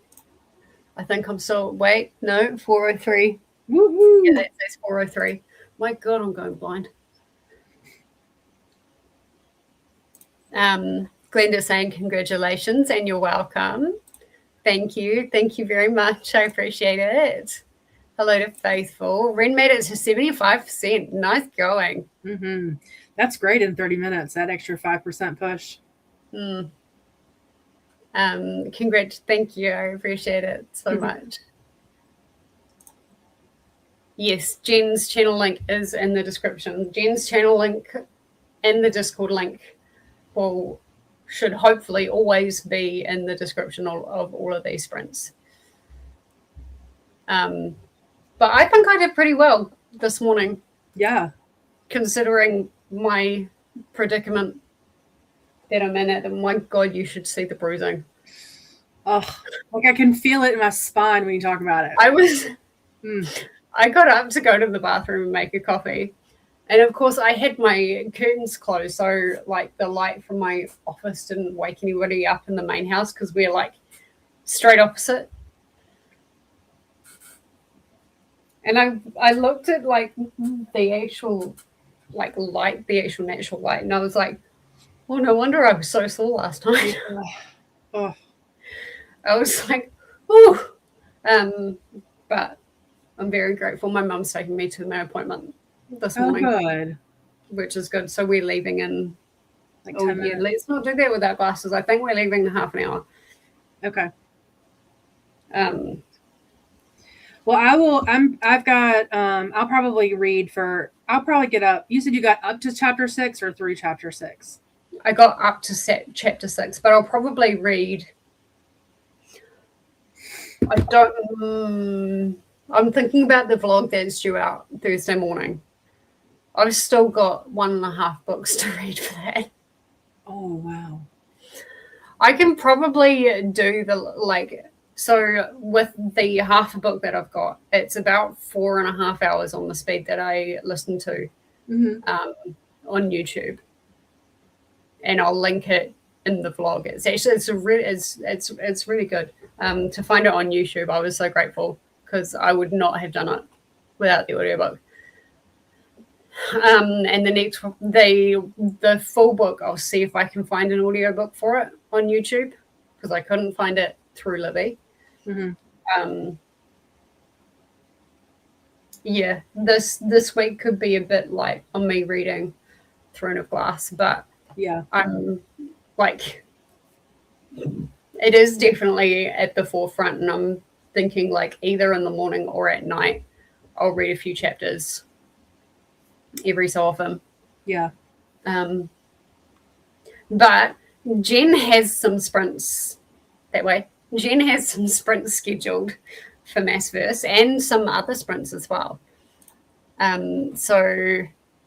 S1: I think I'm still, wait, no, 403.
S2: Woo-hoo.
S1: Yeah, that says 403. My God, I'm going blind. Glenda's saying congratulations and you're welcome. Thank you. Thank you very much. I appreciate it. Hello to Faithful. Ren made it to 75%. Nice going.
S2: Mm-hmm. That's great in 30 minutes, that extra 5% push.
S1: Congrats. Thank you. I appreciate it so much. Yes, Jen's channel link is in the description. Jen's channel link and the Discord link should hopefully always be in the description of all of these sprints. But I think I did pretty well this morning.
S2: Yeah.
S1: Considering my predicament that I'm in it, and my God, you should see the bruising.
S2: Oh, like I can feel it in my spine when you talk about it.
S1: I got up to go to the bathroom and make a coffee. And of course I had my curtains closed. So like the light from my office didn't wake anybody up in the main house because we're like straight opposite. And I looked at like the actual like light, the actual natural light. And I was like, well, no wonder I was so sore last night.
S2: Oh.
S1: I was like, ooh. But I'm very grateful. My mum's taking me to my appointment this morning.
S2: Good.
S1: Which is good. So we're leaving in
S2: like 10 minutes.
S1: Yeah, let's not do that without glasses. I think we're leaving in half an hour.
S2: Okay. Well, I've got I'll probably get up. You said you got up to chapter 6 or through chapter 6?
S1: I got up to chapter 6, but I'll probably read. I'm thinking about the vlog that's due out Thursday morning. I've still got 1.5 books to read for that.
S2: Oh, wow.
S1: I can probably do so with the half a book that I've got, it's about 4.5 hours on the speed that I listen to on YouTube. And I'll link it in the vlog. It's actually it's really good. To find it on YouTube, I was so grateful because I would not have done it without the audiobook. And the full book, I'll see if I can find an audiobook for it on YouTube because I couldn't find it through Libby. Yeah, this week could be a bit light on me reading Throne of Glass, but
S2: yeah,
S1: I'm like, it is definitely at the forefront, and I'm thinking like either in the morning or at night I'll read a few chapters every so often.
S2: Yeah.
S1: But Jen has some sprints that way. Jen has some sprints scheduled for MaasVerse and some other sprints as well. So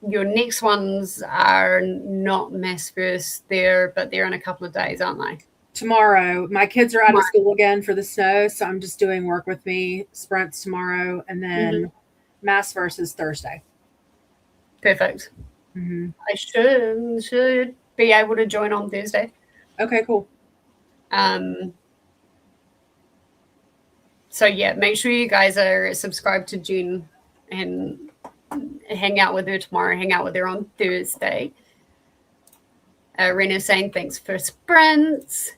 S1: your next ones are not MaasVerse but they're in a couple of days, aren't they?
S2: Tomorrow. My kids are out of school again for the snow, so I'm just doing work with me sprints tomorrow, and then MaasVerse is Thursday.
S1: Perfect. I should be able to join on Thursday.
S2: Okay, cool.
S1: So yeah, make sure you guys are subscribed to Jen and hang out with her tomorrow, hang out with her on Thursday. Rena's saying thanks for sprints.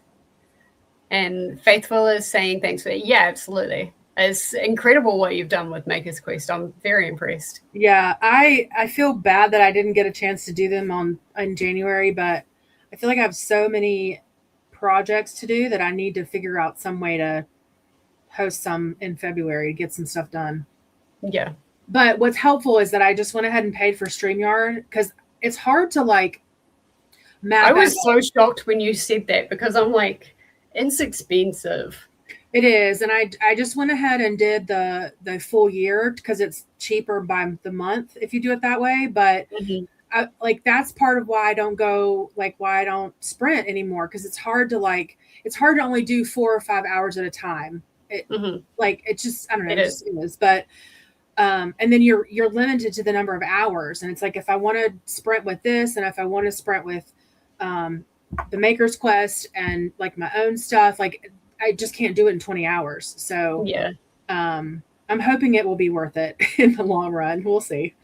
S1: And Faithful is saying thanks for it. Yeah, absolutely. It's incredible what you've done with Maker's Quest. I'm very impressed.
S2: Yeah, I feel bad that I didn't get a chance to do them in January, but I feel like I have so many projects to do that I need to figure out some way to host some in February to get some stuff done.
S1: Yeah.
S2: But what's helpful is that I just went ahead and paid for StreamYard because it's hard to like map.
S1: I was so shocked when you said that because I'm like, it's expensive.
S2: It is, and I just went ahead and did the full year because it's cheaper by the month if you do it that way. But that's part of why I don't go why I don't sprint anymore because it's hard to only do 4 or 5 hours at a time. It just I don't know it is. But and then you're limited to the number of hours, and it's like if I want to sprint with this and if I want to sprint with the Maker's Quest and like my own stuff, like I just can't do it in 20 hours. So
S1: yeah,
S2: I'm hoping it will be worth it in the long run. We'll see.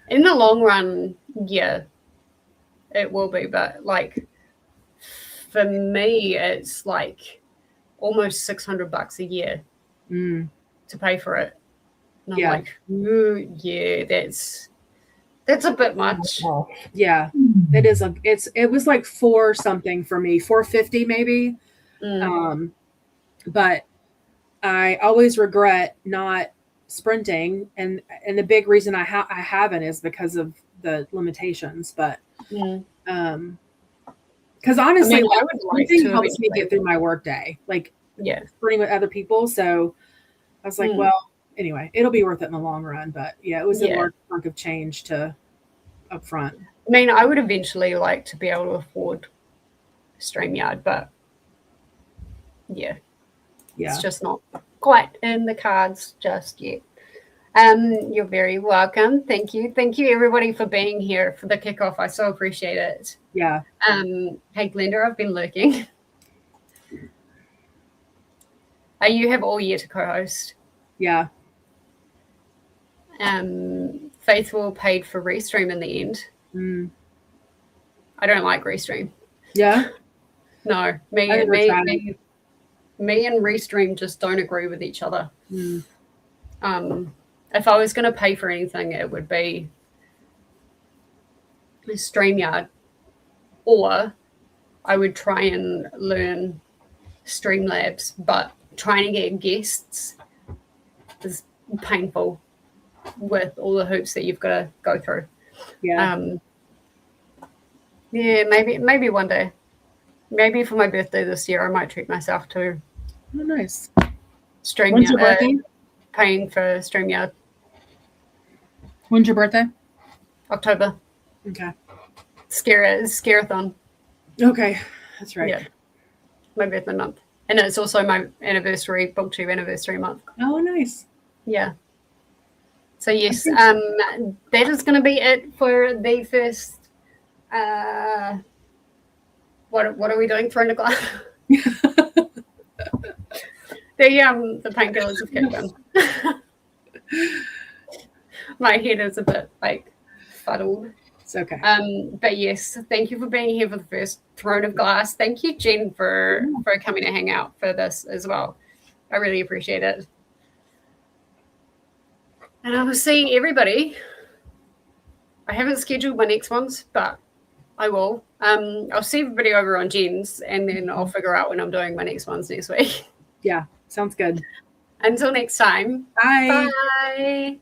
S1: In the long run, yeah, it will be. But like for me, it's like almost $600 a year to pay for it. And I'm like, ooh, yeah, that's a bit much.
S2: Yeah, it is. It was like 4 something for me, 450 maybe. But I always regret not sprinting, and the big reason I haven't is because of the limitations. But because honestly, sprinting helps me get through my workday, sprinting with other people. So I was like, well, anyway, it'll be worth it in the long run. But yeah, it was a large chunk of change to up front.
S1: I mean, I would eventually like to be able to afford StreamYard, but yeah, it's just not quite in the cards just yet. You're very welcome. Thank you everybody for being here for the kickoff. I so appreciate it.
S2: Yeah.
S1: Hey Glenda, I've been lurking. You have all year to co-host.
S2: Yeah.
S1: Faithful paid for Restream in the end. I don't like Restream.
S2: Yeah.
S1: No, me and Restream just don't agree with each other. If I was going to pay for anything, it would be StreamYard, or I would try and learn Streamlabs, but trying to get guests is painful with all the hoops that you've got to go through.
S2: Yeah.
S1: Yeah, maybe one day. Maybe for my birthday this year, I might treat myself to.
S2: Oh, nice.
S1: StreamYard.
S2: When's your birthday?
S1: Paying for StreamYard.
S2: When's your birthday?
S1: October.
S2: Okay.
S1: Scare-a-thon.
S2: Okay, that's right.
S1: Yeah, my birthday month, and it's also my anniversary, BookTube anniversary month.
S2: Oh, nice.
S1: Yeah. So yes, that is going to be it for the first. What are we doing for glass? The painkillers have kicked in. My head is a bit fuddled.
S2: It's okay.
S1: But yes, thank you for being here for the first Throne of Glass. Thank you, Jen, for coming to hang out for this as well. I really appreciate it. And I will see everybody. I haven't scheduled my next ones, but I will. I'll see everybody over on Jen's, and then I'll figure out when I'm doing my next ones next week.
S2: Yeah, sounds good.
S1: Until next time.
S2: Bye.
S1: Bye.